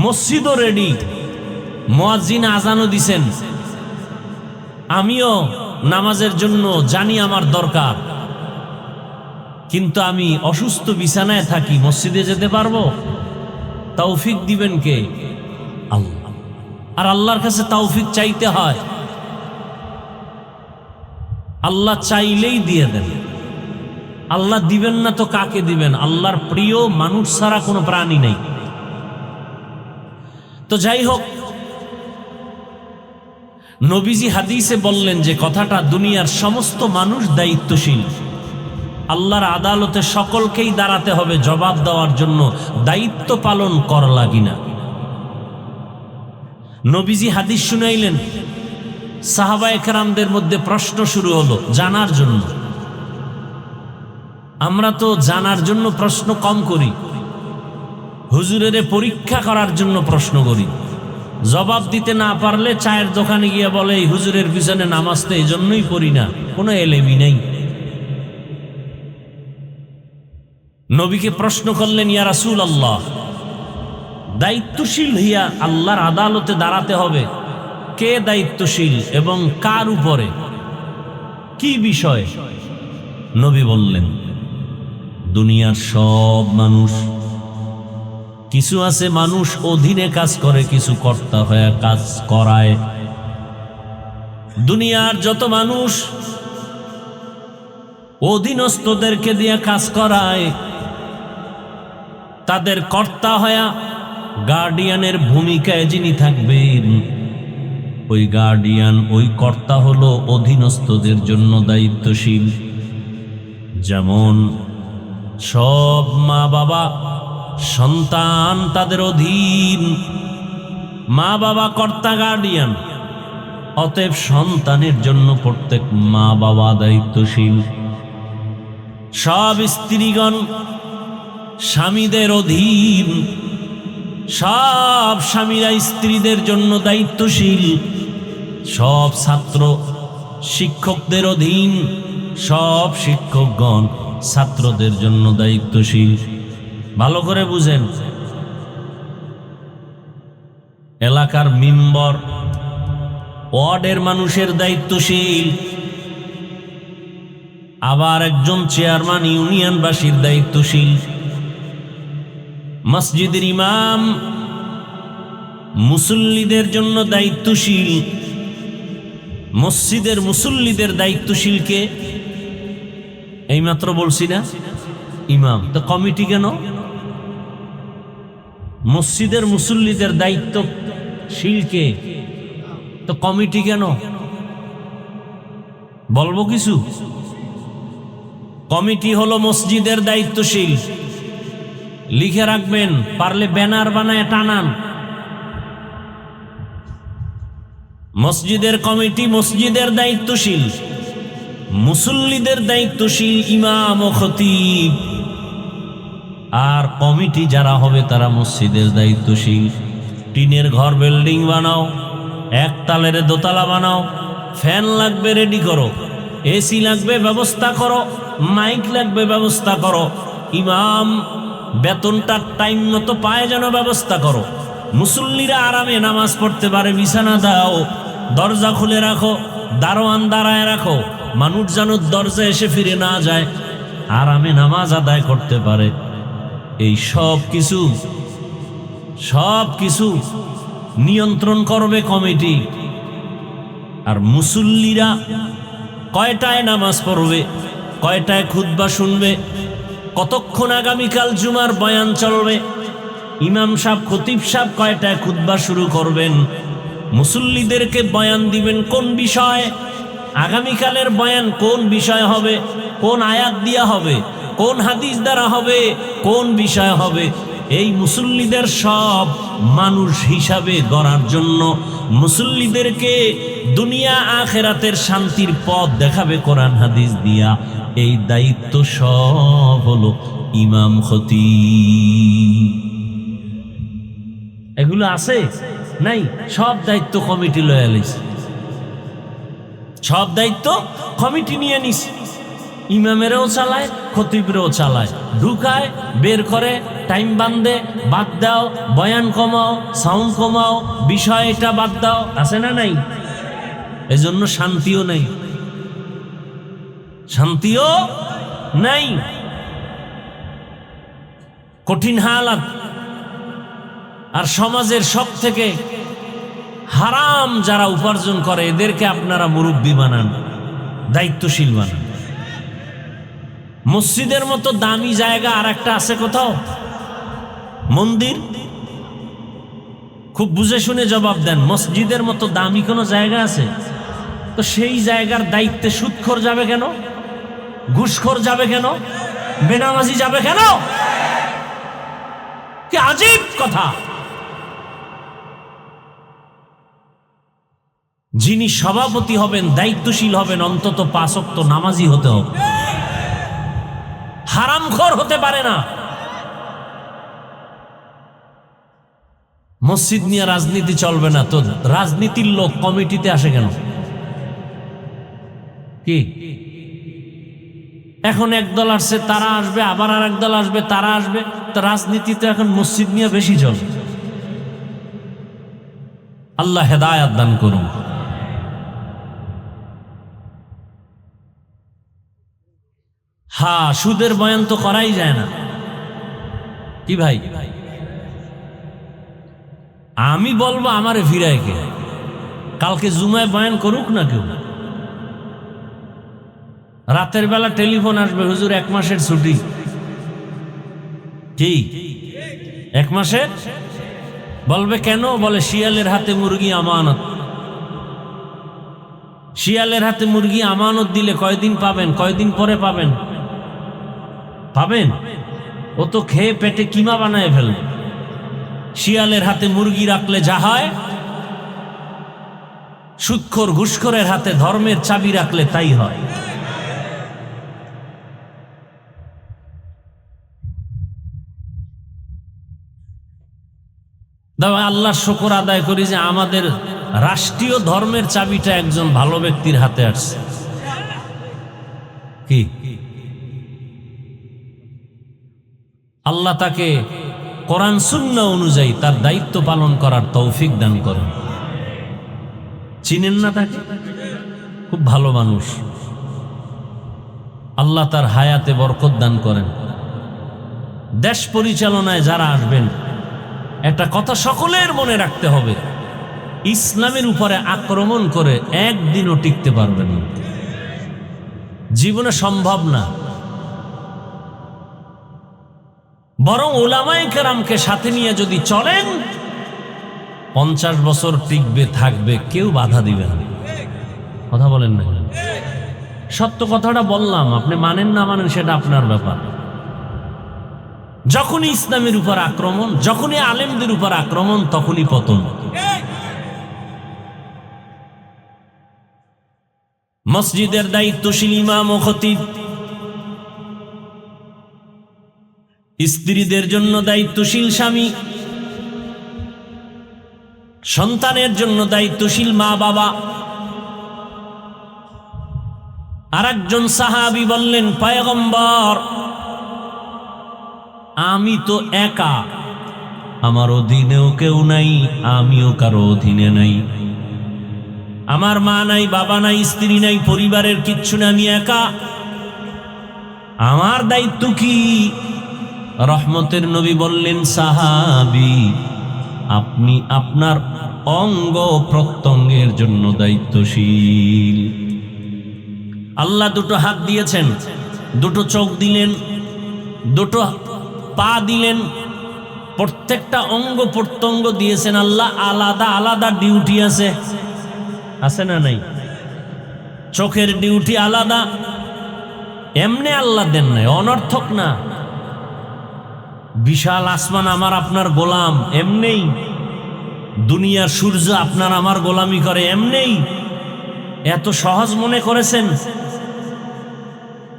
Speaker 1: মসজিদও রেডি, মুয়াজ্জিন আজানও দিছেন, আমিও নামাজের জন্য জানি আমার দরকার, কিন্তু আমি অসুস্থ বিছানায় থাকি, মসজিদে যেতে পারবো? তৌফিক দিবেন কে? আল্লাহ। আর আল্লাহর কাছে তৌফিক চাইতে হয়, আল্লাহ চাইলেই দিয়ে দেন। আল্লাহ দিবেন না তো কাকে দিবেন? আল্লাহর প্রিয় মানুষ ছাড়া কোনো প্রাণী নেই। তো যাই হোক, নবীজি হাদিসে বললেন যে কথাটা, দুনিয়ার সমস্ত মানুষ দায়িত্বশীল। আল্লাহর আদালতে সকলকেই দাঁড়াতে হবে জবাব দেওয়ার জন্য, দায়িত্ব পালন করা লাগি না। নবীজি হাদিস শুনাইলেন, সাহাবায়ে কেরামদের মধ্যে প্রশ্ন শুরু হলো জানার জন্য। আমরা তো জানার জন্য প্রশ্ন কম করি, হুজুরের পরীক্ষা করার জন্য প্রশ্ন করি। জবাব দিতে না পারলে চায়ের দোকানে গিয়ে বলে এই হুজুরের পিছনে নামাজ তো এই জন্যই পড়ি না, কোনো এলেমই নেই। নবীকে প্রশ্ন করলেন, ইয়া রাসূলুল্লাহ, দায়িত্বশীল হইয়া আল্লাহর আদালতে দাঁড়াতে হবে, কে দায়িত্বশীল এবং কার উপরে, কি বিষয়? নবী বললেন, দুনিয়ার সব মানুষ। কিছু আছে মানুষ অধীনে কাজ করে, কিছু কর্তা হয়ে কাজ করায়। দুনিয়ার যত মানুষ অধীনস্থদেরকে দিয়ে কাজ করায়, তাদের কর্তা হয়ে গার্ডিয়ানের ভূমিকায় যিনি থাকবেন, ওই গার্ডিয়ান, ওই কর্তা হলো অধীনস্থদের জন্য দায়িত্বশীল। যেমন সব মা বাবা সন্তান তাদের অধীন, মা বাবা কর্তা গার্ডিয়ান, অতএব সন্তানের জন্য প্রত্যেক মা বাবা দায়িত্বশীল। সব স্ত্রীগণ স্বামীদের অধীন, সব স্বামীরা স্ত্রীদের জন্য দায়িত্বশীল। সব ছাত্র শিক্ষকদের অধীন, সব শিক্ষকগণ ছাত্রদের জন্য দায়িত্বশীল। ভালো করে বুঝেন, এলাকার মেম্বার ওয়ার্ডের মানুষের দায়িত্বশীল, আবার একজন চেয়ারম্যান ইউনিয়নবাসীর দায়িত্বশীল। মসজিদের ইমাম মুসল্লিদের জন্য দায়িত্বশীল। মসজিদের মুসল্লিদের দায়িত্বশীল কে? এইমাত্র বলছি না, ইমাম। তো কমিটি কেন? মসজিদের মুসল্লিদের দায়িত্বশীল কে? তো কমিটি কেন? বলবো কিছু? কমিটি হলো মসজিদের দায়িত্বশীল। লিখে রাখবেন, পারলে ব্যানার বানায় টানান। মসজিদের কমিটি মসজিদের দায়িত্বশীল, মুসল্লিদের দায়িত্বশীল ইমাম ও খতিব, আর কমিটি যারা হবে তারা মসজিদের দায়িত্বশীল। টিনের ঘর বিল্ডিং বানাও, একতলার দোতলা বানাও, ফ্যান লাগবে রেডি করো, এসি লাগবে ব্যবস্থা করো, মাইক লাগবে ব্যবস্থা করো, ইমাম বেতনটা টাইম মতো পায় যেন ব্যবস্থা করো, মুসল্লিরা আরামে নামাজ পড়তে পারে বিছানা দাও, দরজা খুলে রাখো, দারোয়ান দাঁড়ায় রাখো, মানুষ যেন দরজা এসে ফিরে না যায়, আরামে নামাজ আদায় করতে পারে। এই সব কিছু নিয়ন্ত্রণ করবে কমিটি। আর মুসল্লিরা কয়টায় নামাজ পড়বে, কয়টায় খুতবা শুনবে, কতক্ষণ আগামীকাল জুমার বয়ান চলবে, ইমাম সাহেব খতিব সাহেব কয়টায় খুতবা শুরু করবেন, মুসল্লিদেরকে বয়ান দিবেন কোন বিষয়, আগামীকালের বয়ান কোন বিষয় হবে, কোন আয়াত দিয়া হবে, কোন হাদিস দ্বারা হবে, কোন বিষয় হবে, এই মুসল্লিদের সব মানুষ হিসাবে গড়ার জন্য, মুসল্লিদেরকে দুনিয়া আখেরাতের শান্তির পথ দেখাবে কোরআন হাদিস দিয়া, এই দায়িত্ব সব হলো ইমাম খতিব। এগুলো আছে নাই? সব দায়িত্ব কমিটি লয়ে আলিস, সব দায়িত্ব কমিটি নিয়ে নিস। ইমামেরও চালায়, খতিবরেও চালায়, ঢুকায় বের করে, টাইম বান্ধে, বাদ দাও, বয়ান কমাও, সাউন্ড কমাও, বিষয় এটা বাদ দাও, আছে না নাই? এজন্য শান্তিও নাই, শান্তিও নাই, কঠিন হালাত। আর সমাজের সব থেকে হারাম যারা উপার্জন করে এদেরকে আপনারা মুরব্বী বানান, দায়িত্বশীল বানান। মসজিদের মতো দামি জায়গা আর একটা আছে কোথাও? মন্দির? খুব বুঝে শুনে জবাব দেন, মসজিদের মতো দামি কোনো জায়গা আছে? তো সেই জায়গার দায়িত্বে সুদখোর যাবে কেন, ঘুষখোর যাবে কেন, বেনামাজি যাবে কেন? কি আজীব কথা! যিনি সভাপতি হবেন, দায়িত্বশীল হবেন, অন্তত 5 ওয়াক্ত নামাজি হতে হবে, হারামখোর হতে পারে না। মসজিদ নিয়ে রাজনীতি চলবে না, তো রাজনীতির লোক কমিটিতে আসে কেন? কি এখন একদল আসছে তারা আসবে, আবার আর একদল আসবে তারা আসবে, তো রাজনীতি তো এখন মসজিদ নিয়ে বেশি চলে। আল্লাহ হেদায়েত দান করুন। হ্যাঁ, সুদের বয়ান তো করাই যায় না। কি ভাই, আমি বলবো আমারে ফিরায় কে? কালকে জুমায় বয়ান করুক না কেউ, রাতের বেলা টেলিফোন আসবে, হুজুর 1 মাসের ছুটি। কি 1 মাসের? বলবে কেন? বলে শিয়ালের হাতে মুরগি আমানত। শিয়ালের হাতে মুরগি আমানত দিলে কয়দিন পাবেন? কয়দিন পরে পাবেন? পাবেন? ও তো খেয়ে পেটে কিমা বানায় ফেলবে। শিয়ালের হাতে মুরগি রাখলে যা হয়, সুদখোর ঘুষখোরের হাতে ধর্মের চাবি রাখলে তাই হয়। আল্লাহর শুকর আদায় করি যে আমাদের রাষ্ট্রীয় ধর্মের চাবিটা একজন ভালো ব্যক্তির হাতে আসছে। কি আল্লাহ তাকে কোরআন সুন্নাহ অনুযায়ী তার দায়িত্ব পালন করার তৌফিক দান করেন। চিনেন না তাকে? খুব ভালো মানুষ, আল্লাহ তার হায়াতে বরকত দান করেন। দেশ পরিচালনায় যারা আসবেন, একটা কথা সকলের মনে রাখতে হবে, ইসলামের উপরে আক্রমণ করে একদিনও টিকতে পারবেন না, জীবনে সম্ভব না। বরং উলামায়ে কেরামকে সাথে নিয়ে যদি চলেন, 50 বছর টিকবে, থাকবে, কেউ বাধা দিবে না। কথা বলেন না? সত্য কথাটা বললাম, আপনি মানেন না মানেন সেটা আপনার ব্যাপার। যখনই ইসলামের উপর আক্রমণ, যখনই আলেমদের উপর আক্রমণ, তখনই পতন। মসজিদের দায়িত্বশীল ইমাম ও খতিব, স্ত্রীদের জন্য দায়িত্বশীল স্বামী, সন্তানের জন্য দায়িত্বশীল মা বাবা। আরেকজন সাহাবী বললেন, পয়গম্বর, আমি তো একা, আমার অধীনেও কেউ নাই, আমিও কারো অধীনে নাই, আমার মা নাই, বাবা নাই, স্ত্রী নাই, পরিবারের কিচ্ছু না, আমি একা, আমার দায়িত্ব কি? রহমতের নবী বললেন, সাহাবী, আপনি আপনার অঙ্গ প্রত্যঙ্গের জন্য দায়িত্বশীল। আল্লাহ দুটো হাত দিয়েছেন, দুটো চোখ দিলেন, দুটো পা দিলেন, প্রত্যেকটা অঙ্গ প্রত্যঙ্গ দিয়েছেন আল্লাহ। আলাদা আলাদা ডিউটি আছে, আছে না নাই? চোখের ডিউটি আলাদা, এমনি আল্লাহ দেন নাই, অনর্থক না। বিশাল আসমান আমার আপনার গোলাম, এমনেই। দুনিয়ার সূর্য আপনার আমার গোলামি করে, এমনেই। এত সহজ মনে করেছেন?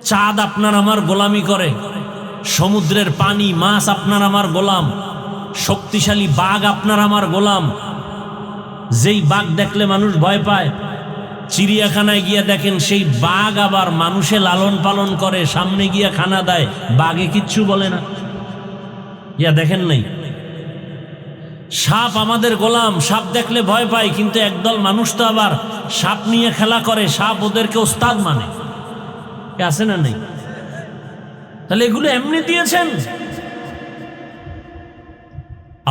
Speaker 1: চাঁদ আপনার আমার গোলামি করে, সমুদ্রের পানি মাছ আপনার আমার গোলাম, শক্তিশালী বাঘ আপনার আমার গোলাম। যেই বাঘ দেখলে মানুষ ভয় পায়, চিড়িয়াখানায় গিয়া দেখেন সেই বাঘ আবার মানুষে লালন পালন করে, সামনে গিয়া খানা দেয়, বাঘে কিচ্ছু বলে না। ইয়া দেখেন নাই? সাপ আমাদের গোলাম, সাপ দেখলে ভয় পায়, কিন্তু একদল মানুষ তো আবার সাপ নিয়ে খেলা করে, সাপ ওদেরকে ওস্তাদ মানে। আছে না নেই? তাহলে এগুলো এমনি দিয়েছেন।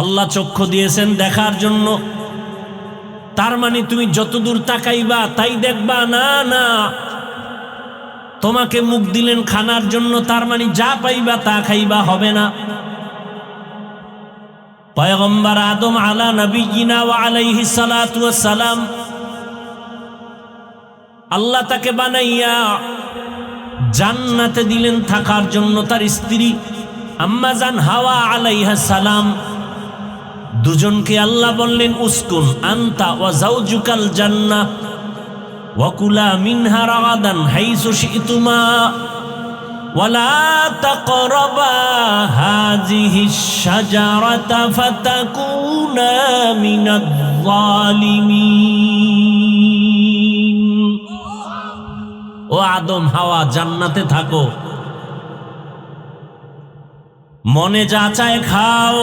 Speaker 1: আল্লাহ চক্ষু দিয়েছেন দেখার জন্য, তার মানে তুমি যতদূর তাকাইবা তাই দেখবা না, না। তোমাকে মুখ দিলেন খানার জন্য, তার মানে যা পাইবা তা খাইবা, হবে না। পয়গম্বর আদম আলা নবিয়িনা ওয়া আলাইহিস সালাতু ওয়াস সালাম, আল্লাহ তাকে বানাইয়া জান্নাতে দিলেন থাকার জন্য। তার স্ত্রী আম্মা জান হাওয়া আলাইহিস সালাম, দুজনকে আল্লাহ বললেন, উসকুন আনতা ওয়া যাওজুকাল জান্নাহ ওয়া কুলা মিনহা রাগাদান হাইসু শি'তুমা ওয়ালা তাকরাবা হাযিহিশ শাজারাতা ফাতাকুনা মিনাজ যালিমিন। ও আদম হাওয়া, জান্নাতে থাকো, মনে যা চায় খাও,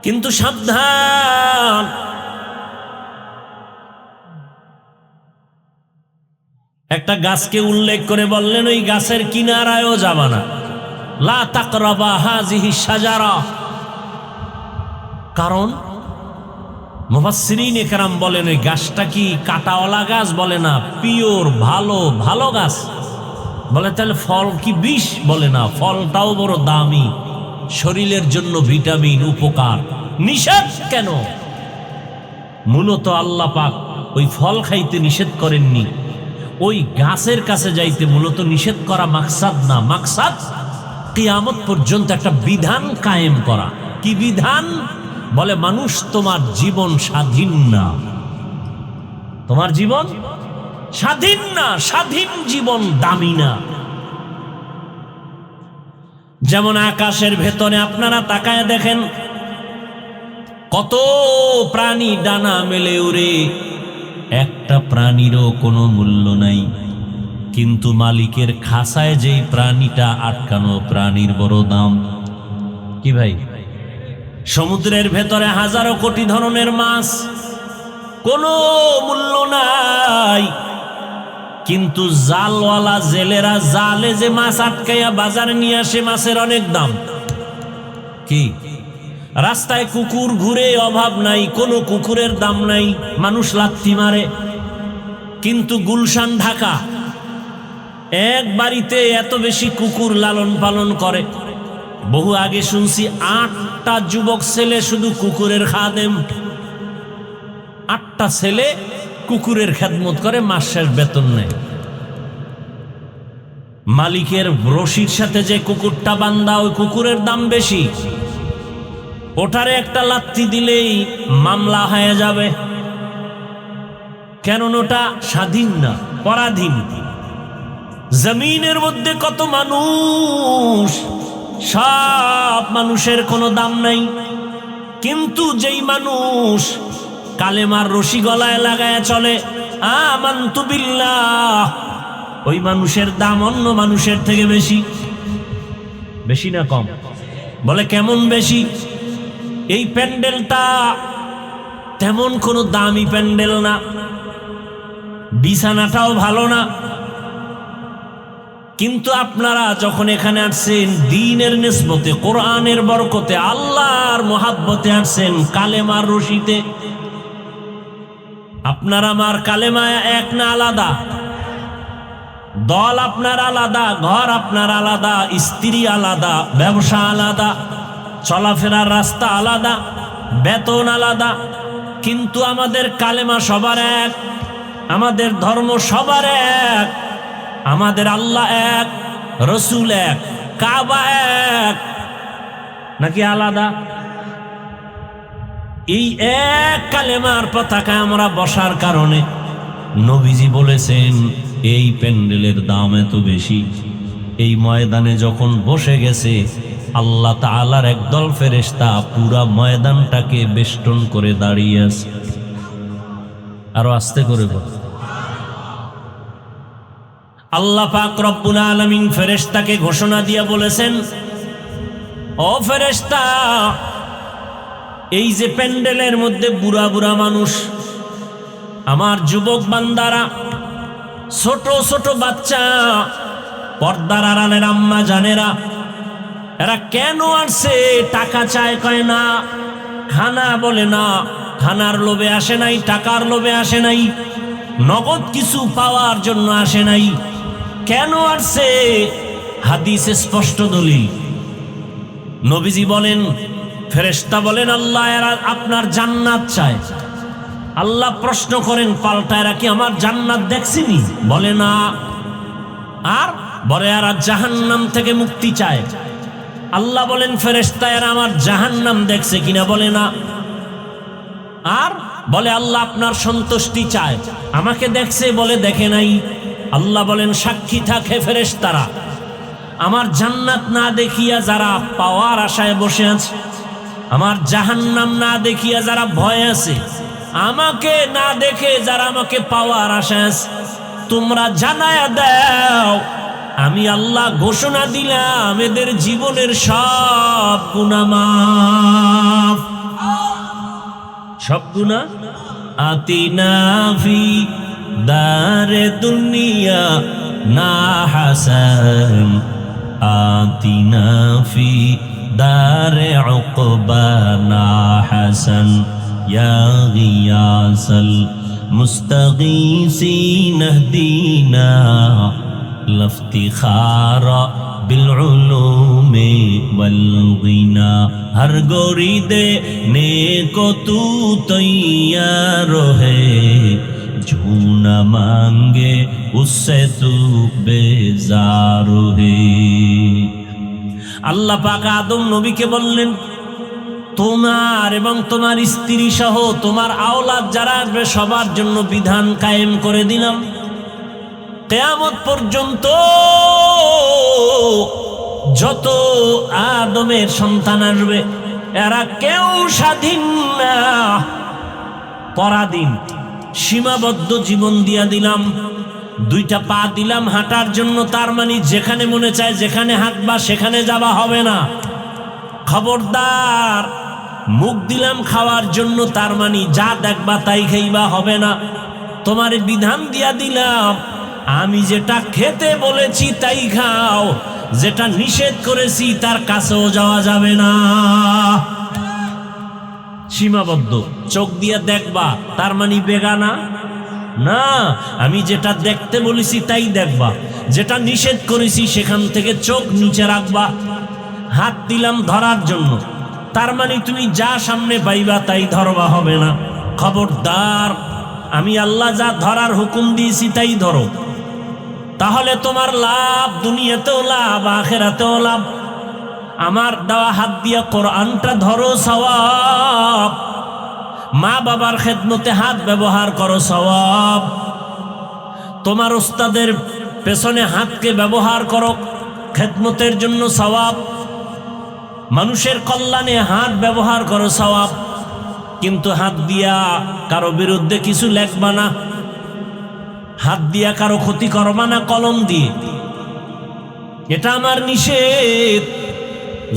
Speaker 1: কিন্তু সাবধান, একটা গাছকে উল্লেখ করে বললেন, ওই গাছের কিনারায়ও যাবা না, লা তাকরাবা হাযিহি শাজারা। কারণ মুফাসসিরিন ইকরাম বলেন, ওই গাছটা কি কাটাওয়ালা গাছ? বলে না, পিওর ভালো ভালো গাছ। বলে তাহলে ফল কি বিষ? বলে না, ফলটাও বড় দামি, শরীরের জন্য ভিটামিন, উপকার। নিষেধ কেন? মূলত আল্লাহ পাক ওই ফল খাইতে নিষেধ করেননি, ওই গাছের কাছে যাইতে মূলত নিষেধ করা মাকসাদ না। মাকসাদ কিয়ামত পর্যন্ত একটা বিধান কায়েম করা। কি বিধান? বলে, মানুষ তোমার জীবন স্বাধীন না, তোমার জীবন স্বাধীন না, স্বাধীন জীবন দামি না। যেমন আকাশের ভেতরে আপনারা তাকায় দেখেন, কত প্রাণী ডানা মেলে উড়ে, একটা প্রাণীরও কোনো মূল্য নাই, কিন্তু মালিকের খাসায় যেই প্রাণীটা আটকানো, প্রাণীর বড় দাম। কি ভাই? সমুদ্রের ভেতরে হাজারো কোটি ধরনের মাছ, কোনো মূল্য নাই, কিন্তু জালওয়ালা জেলেরা জালে যে মাছ আটকাইয়া বাজারে নিয়ে আসে, মাছের অনেক দাম। কি? রাস্তায় কুকুর ঘুরে, অভাব নাই, কোনো কুকুরের দাম নাই, মানুষ লাথি মারে, কিন্তু গুলশান ঢাকা এক বাড়িতে এত বেশি কুকুর লালন পালন করে। বহু আগে শুনছি 8টা যুবক ছেলে শুধু কুকুরের খাদেম, 8টা ছেলে কুকুরের খেদমত করে, মাস শেষ বেতন নেয়। মালিকের রশির সাথে যে কুকুরটা বান্ধা, ওই কুকুরের দাম বেশি, ওটারে একটা লাথি দিলেই মামলা হয়ে যাবে। কারণ ওটা স্বাধীন না, পরাধীন। জমিনের মধ্যে কত মানুষ, সব মানুষের কোনো দাম নাই, কিন্তু যেই মানুষ কালেমার রশি গলায় লাগায় চলে, আমানতু বিল্লাহ, ওই মানুষের দাম অন্য মানুষের থেকে বেশি। বেশি না কম? বলে কেমন বেশি? এই প্যান্ডেলটা তেমন কোনো দামি প্যান্ডেল না, বিছানাটাও ভালো না, কিন্তু আপনারা যখন এখানে আসছেন দ্বীনের নিসবতে, কোরআনের বরকতে, আল্লাহর মোহাব্বতে আসছেন, কালেমার রশিতে। আপনার আমার কালেমা এক না আলাদা? দল আপনার আলাদা, ঘর আপনার আলাদা, স্ত্রী আলাদা, ব্যবসা আলাদা, চলাফেরার রাস্তা আলাদা, বেতন আলাদা, কিন্তু আমাদের কালেমা সবার এক, আমাদের ধর্ম সবার এক, আমাদের আল্লাহ এক, রসুল এক, কাবা এক, নাকি আলাদা? এই এক কালেমার পতাকায় আমরা বসার কারণে নবীজি বলেছেন এই প্যান্ডেলের দাম এত বেশি। এই ময়দানে যখন বসে গেছে, আল্লাহ তাআলার একদল ফেরেশতা পুরা ময়দানটাকে বেষ্টন করে দাঁড়িয়ে আছে। আরো আস্তে করে বল। আল্লাহ পাক রব্বুল আলামিন ফেরেশতাকে ঘোষণা দিয়ে বলেছেন, ও ফেরেশতা, এই যে প্যান্ডেলের মধ্যে বুড়া বুড়া মানুষ, আমার যুবক বান্দারা, ছোট ছোট বাচ্চা, পর্দার আড়ালের আম্মা জানেরা, এরা কেন আসছে? টাকা চায় কয় না, খানা বলে না, খানার লোভে আসে নাই, টাকার লোভে আসে নাই, নগদ কিছু পাওয়ার জন্য আসে নাই। কেন আসছে? হাদিসে স্পষ্ট দলিল। নবীজি বলেন, ফেরেশতা বলেন, আল্লাহ এরা আপনার জান্নাত চায়। আল্লাহ প্রশ্ন করেন পাল্টা, এরা কি আমার জান্নাত দেখছিনি? বলে না। আর বলে এরা জাহান্নাম থেকে মুক্তি চায়। আল্লাহ বলেন, ফেরেশতা এরা আমার জাহান্নাম দেখছে কিনা? বলে না। আর বলে আল্লাহ আপনার সন্তুষ্টি চায়। আমাকে দেখছে? বলে দেখে নাই। আল্লাহ বলেন, সাক্ষী থাকে ফেরেশতারা, আমার জান্নাত না দেখিয়া যারা পাওয়ার আশায় বসে আছে, আমার জাহান্নাম না দেখিয়া যারা ভয় আছে, আমাকে না দেখে যারা আমাকে পাওয়ার আশায় আছে, তোমরা জানায়া দাও, আমি আল্লাহ ঘোষণা দিলাম এদের জীবনের সব গুনাহ মাফ। সব গুনাহ। আতিনা ফি দারে দুনিয়া না হাসান, আতিনা ফি দারে উকবা না হাসান, ইয়া গিয়াসাল মুস্তাগীসিন ইহদিনা লফতিখারা বিল উলুমি ওয়াল গিনা। हर गोरी देने को तू तैयार है, झूना मांगे उससे तू बेजार है। আল্লাহ পাক আদম নবীকে বললেন, তোমার এবং তোমার স্ত্রী সহ তোমার আওলাদ যারা আসবে সবার জন্য বিধান কায়েম করে দিলাম, কিয়ামত পর্যন্ত যত আদমের সন্তান আসবে এরা কেউ স্বাধীন না, পরাধীন, সীমাবদ্ধ জীবন দিয়া দিলাম। দুইটা পা দিলাম হাঁটার জন্য, তার মানে যেখানে মনে চায় যেখানে হাঁটবা সেখানে যাবা হবে না। খবরদার, মুখ দিলাম খাওয়ার জন্য, তার মানে যা দেখবা তাই খাইবা হবে না। তোমার বিধান দিয়া দিলাম, আমি যেটা খেতে বলেছি তাই খাও, যেটা নিষেধ করেছি তার কাছেও যাওয়া যাবে না। সীমাবদ্ধ। চোখ দিয়ে দেখবা, তার মানে বেগানা না। আমি যেটা দেখতে বলেছি তাই দেখবা, যেটা নিষেধ করেছি সেখান থেকে চোখ নিচে রাখবা। হাত দিলাম ধরার জন্য, তার মানে তুমি যা সামনে পাইবা তাই ধরবা হবে না। খবরদার, আমি আল্লাহ যা ধরার হুকুম দিয়েছি তাই ধরো, তাহলে তোমার লাভ, দুনিয়াতেও লাভ, আখিরাতেও লাভ। আমার দেওয়া হাত দিয়া কোরআনটা ধরো, সওয়াব। মা বাবার খেদমতে হাত ব্যবহার করো, সওয়াব। তোমার ওস্তাদের পেছনে হাতকে ব্যবহার করো, খেদমতের জন্য সওয়াব। মানুষের কল্যাণে হাত ব্যবহার করো, সওয়াব। কিন্তু হাত দিয়া কারো বিরুদ্ধে কিছু লেখবা না, হাত দিয়া কারো ক্ষতি করবা না কলম দিয়ে, এটা আমার নিষেধ।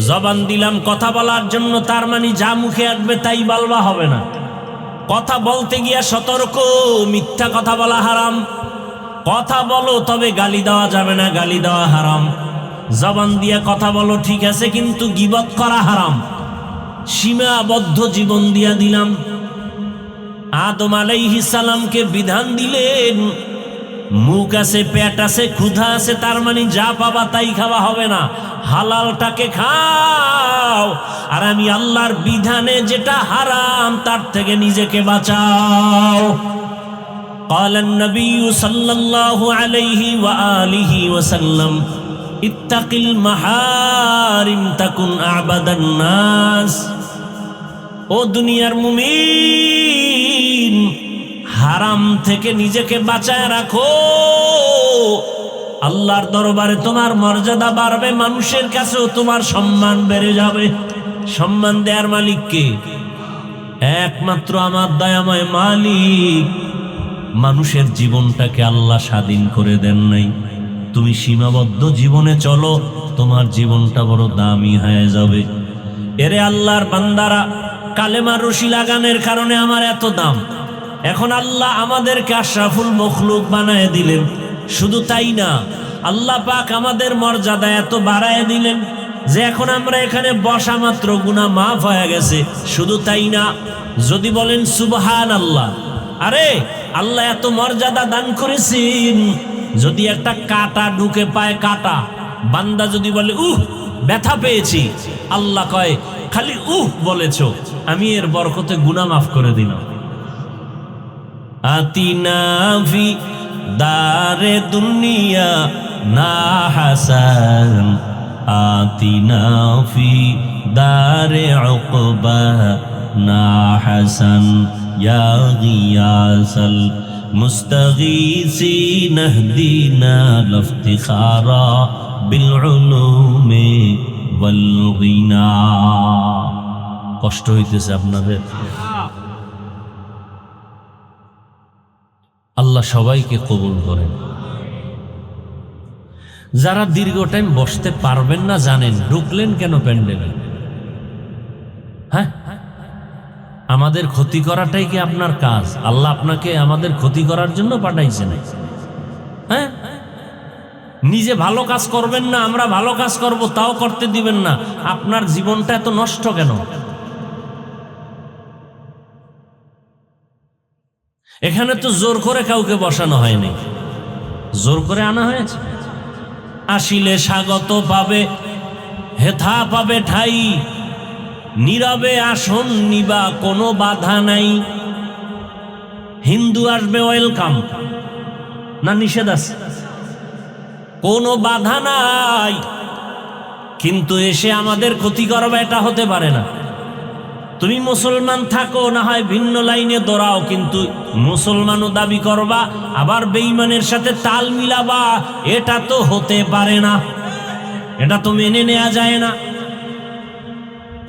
Speaker 1: জবান দিলাম কথা বলার জন্য, তার মানে যা মুখে আসবে তাই বলবা হবে না। কথা বলতে গিয়া সতর্ক, মিথ্যা কথা বলা হারাম। কথা বলো তবে গালি দেওয়া যাবে না, গালি দেওয়া হারাম। জবান দিয়া কথা বলো ঠিক আছে, কিন্তু গীবত করা হারাম। সীমাবদ্ধ জীবন দিয়া দিলাম। আদম আলাইহিস সালামকে বিধান দিলেন, মুখ আছে, পেট আছে, ক্ষুধা আছে, তার মানে যা পাবা তাই খাওয়া হবে না, হালালটাকে খাও। আর আমি আল্লাহর বিধানে যেটা হারাম তার থেকে নিজেকে বাঁচাও। قال النبي صلى الله عليه وآله وسلم اتق المحارم تكن أعبد الناس। ও দুনিয়ার মুমিন, হারাম থেকে নিজেকে বাঁচায় রাখো, আল্লাহর দরবারে তোমার মর্যাদা বাড়বে, মানুষের কাছেও তোমার সম্মান বেড়ে যাবে। সম্মান দেওয়ার মালিক কে? একমাত্র আমার দয়াময় মালিক। মানুষের জীবনটাকে আল্লাহ স্বাধীন করে দেন নাই। তুমি সীমাবদ্ধ জীবনে চলো, তোমার জীবনটা বড় দামি হয়ে যাবে। এরে আল্লাহর বান্দারা, কালেমার রশি লাগানোর কারণে আমার এত দাম। এখন আল্লাহ আমাদেরকে আশরাফুল মখলুক বানায় দিলেন। শুধু তাই না, আল্লাহ পাক আমাদের মর্যাদা এত বাড়ায় দিলেন যে এখন আমরা এখানে বসা মাত্র গুনাহ মাফ হয়ে গেছে। শুধু তাই না, যদি বলেন সুবহানাল্লাহ, আরে আল্লাহ এত মর্যাদা দান করেছেন, যদি একটা কাঁটা ঢুকে পায়, কাঁটা, বান্দা যদি বলে ব্যথা পেয়েছি, আল্লাহ কয় খালি বলেছো, আমি এর বরকতে গুনাহ মাফ করে দিলাম। আতিনা ফি দারে দুনিয়া না হাসান, আতিনা ফি দারে উকবা না হাসান, ইয়া গিয়াসাল মুস্তাগীসিন ইহদিনা লিফতিখারা বিল উলুমি ওয়াল গিনা। কষ্ট হইতেছে আপনাদের? আল্লাহ সবাইকে কবুল করেন। যারা দীর্ঘ টাইম বসতে পারবেন না, জানেন ঢুকলেন কেন প্যান্ডেলে? হ্যাঁ, আমাদের ক্ষতি করাটাই কি আপনার কাজ? আল্লাহ আপনাকে আমাদের ক্ষতি করার জন্য পাঠাইছে না? হ্যাঁ, নিজে ভালো কাজ করবেন না, আমরা ভালো কাজ করব তাও করতে দিবেন না। আপনার জীবনটা এত নষ্ট কেন? এখানে তো জোর করে কাউকে বসানো হয়নি, জোর করে আনা হয়েছে। আসিলে স্বাগত পাবে, হেথা পাবে ঠাই, নীরবে আসন নিবা, কোনো বাধা নাই। হিন্দু আসবে ওয়েলকাম, না নিষেধ আছে? কোনো বাধা নাই, কিন্তু এসে আমাদের ক্ষতি করবে এটা হতে পারে না। তুমি মুসলমান থাকো, না হয় ভিন্ন লাইনে দৌড়াও, কিন্তু মুসলমানও দাবি করবা আবার বেঈমানের সাথে তাল মিলাবা, এটা তো হতে পারে না, এটা তো মেনে নেওয়া যায় না।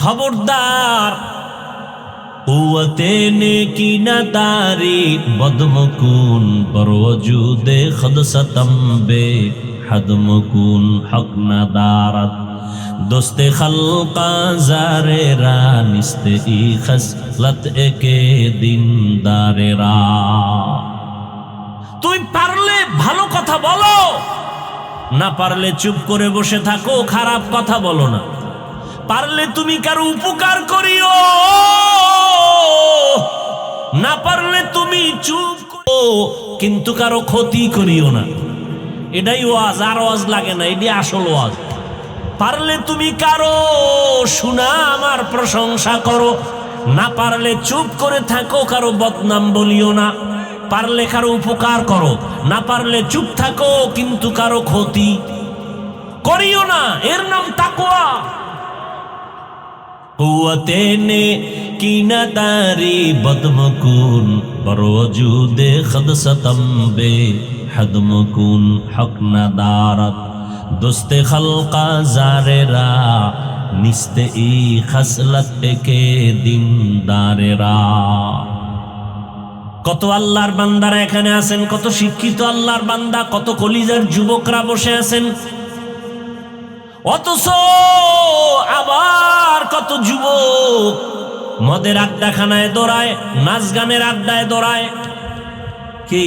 Speaker 1: খবরদার, কুওয়াতে নেকি না তারি বদমকুন বরওজুদে খদসতম বে হদমকুন হক না দারাত দোস্তে খালকা জারেরা নিস্তে ই খসলত একে দিনদারেরা। তুই পারলে ভালো কথা বলো, না পারলে চুপ করে বসে থাকো, খারাপ কথা বলো না। পারলে তুমি কারো উপকার করিও, না পারলে তুমি চুপ করো, কিন্তু কারো ক্ষতি করিও না। এটাই ওয়াজ, আর ওয়াজ লাগে না, এটাই আসল ওয়াজ। পারলে তুমি কারো সুনাম আর প্রশংসা করো, না পারলে চুপ করে থাকো, কারো বদনাম বলিও না। পারলে কারো উপকার করো, না পারলে চুপ থাকো, কিন্তু কারো ক্ষতি করিও না। এর নাম তাকওয়া। কুওয়াতে নে কি না তারি বদমকুন বরওজুদে খদ সতম্বে হদমকুন হক না দারত দোস্তে খলকা জারেরা নিস্তে ই খসলত কে দিন দারেরা। কত আল্লাহর বান্দারা এখানে আছেন, কত শিক্ষিত আল্লাহর বান্দা, কত কলিজার যুবকরা বসে আছেন, অথচ আবার কত যুবক মদের আড্ডাখানায় দৌড়ায়, নাচ গানের আড্ডায় দৌড়ায়। কি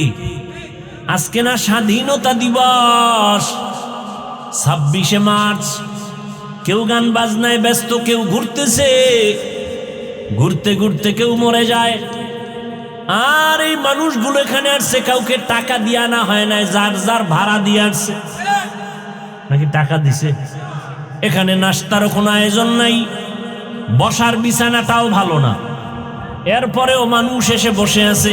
Speaker 1: আজকে না স্বাধীনতা দিবস, 26শে মার্চ, কেউ গান বাজনায় ব্যস্ত, কেউ ঘুরতেছে, ঘুরতে ঘুরতে কেউ মরে যায়। আর এই মানুষগুলো এখানে আসছে, কাউকে টাকা দিয়ে আনা হয় নাই, যার যার ভাড়া দিয়ে আসছে। নাকি টাকা দিছে? এখানে নাস্তারও কোনো আয়োজন নাই, বসার বিছানাটাও ভালো না, এরপরেও মানুষ এসে বসে আছে,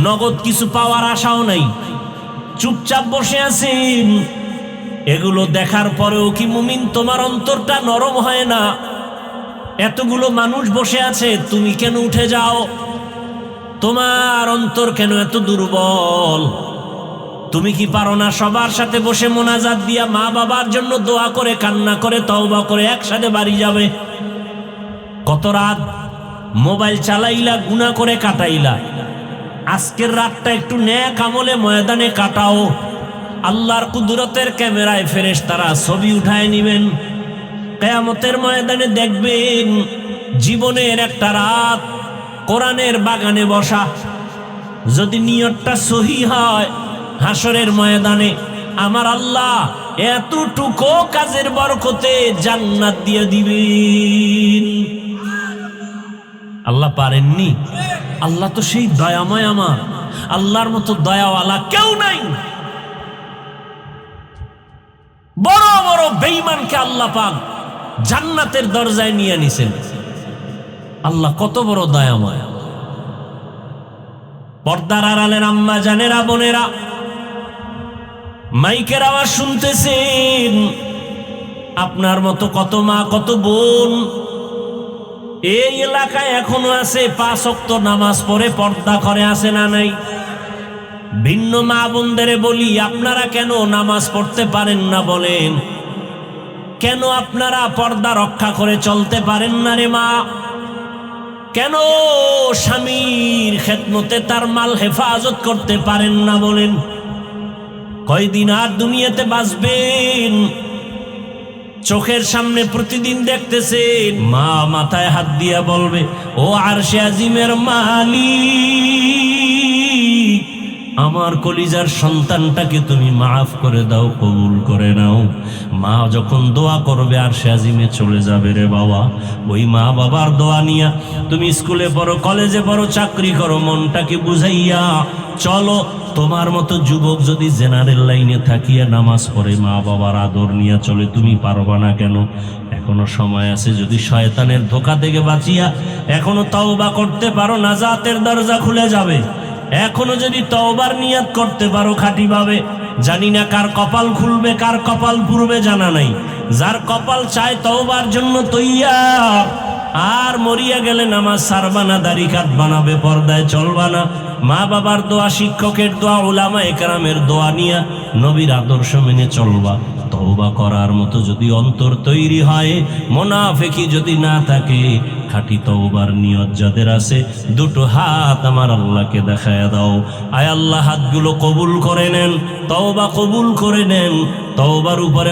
Speaker 1: নগদ কিছু পাওয়ার আশাও নাই, চুপচাপ বসে আছেন। এগুলো দেখার পরেও কি মুমিন তোমার অন্তরটা নরম হয় না? এতগুলো মানুষ বসে আছে, তুমি কেন উঠে যাও? তোমার অন্তর কেন এত দুর্বল? তুমি কি পারো না সবার সাথে বসে মোনাজাত দিয়া মা বাবার জন্য দোয়া করে, কান্না করে, তওবা করে একসাথে বাড়ি যাবে? কত রাত মোবাইল চালাইলা, গুনাহ করে কাটাইলা। আজকের রাতটা একটু নেক আমলে ময়দানে কাটাও। আল্লাহর কুদরতের ক্যামেরায় ফেরেশতারা ছবি উঠায় নিবেন। কিয়ামতের ময়দানে দেখবেন জীবনের একটা রাত কোরআনের বাগানে বসা। যদি নিয়তটা সহি হয়, হাসরের ময়দানে আমার আল্লাহ এতটুকু কাজের বরকতে জান্নাত দিয়ে দিবেন। আল্লাহ পারেননি? আল্লাহ তো সেই দয়াময়। আমার আল্লাহর মতো দয়াওয়ালা কেউ নাই। বড় বড় বেঈমানকে আল্লাহ পাক জান্নাতের দরজায় নিয়ে নিছেন। আল্লাহ কত বড় দয়াময়। পর্দার আড়ালের আম্মা জানেরা, বোনেরা, মাইকের আওয়াজ শুনতেছেন, আপনার মতো কত মা, কত বোন এই এলাকায় এখনো আছে, 5 ওয়াক্ত নামাজ পড়ে পর্দা করে, আছে না নাই? ভিন্ন মা বোনদের বলি, আপনারা কেন নামাজ পড়তে পারেন না? বলেন, কেন আপনারা পর্দা রক্ষা করে চলতে পারেন না রে মা? কেন স্বামীর খেদমতে তার মাল হেফাজত করতে পারেন না? বলেন, কয়দিন আর দুনিয়াতে বাঁচবেন? চোখের সামনে প্রতিদিন দেখতেছেন, মা মাথায় হাত দিয়া বলবে, ও আরশে আজিমের মালিক, আমার কলিজার সন্তানটাকে তুমি মাফ করে দাও, কবুল করে নাও। মা যখন দোয়া করবে আরশে আজিমে চলে যাবে রে বাবা। ওই মা বাবার দোয়া নিয়া তুমি স্কুলে পড়ো, কলেজে পড়ো, চাকরি করো, মনটাকে বুঝাইয়া চলো। তোমার মতো যুবক যদি জেনারেল লাইনে থাকিয়া নামাজ পড়ে মা বাবার আদর নিয়ে চলে, তুমি পারবা না কেন? এখনো সময় আছে। যদি শয়তানের ধোঁকা থেকে বাঁচিয়া এখনো তওবা করতে পারো, নাজাতের দরজা খুলে যাবে। এখনো যদি তওবার নিয়াত করতে পারো খাঁটি ভাবে, জানি না কার কপাল খুলবে, কার কপাল পুরবে জানা নাই। যার কপাল চায় তওবার জন্য তৈয়ার, আর মরিয়া গেলে নামাজ ছাড়বা না, দাড়ি কাটবা না, বেপরদায় চলবা না। মা বাবার দোয়া, শিক্ষকের দোয়া, উলামা একরামের দোয়া নিয়া নবীর আদর্শ মেনে চলবা। তওবা করার মতো যদি অন্তর তৈরি হয়, মুনাফিকি যদি না থাকে, খাঁটি তওবার নিয়ত যাদের আছে, দুটো হাত আমার আল্লাহকে দেখায়া দাও। আয় আল্লাহ, হাতগুলো কবুল করে নেন, তওবা কবুল করে নেন। তওবার উপরে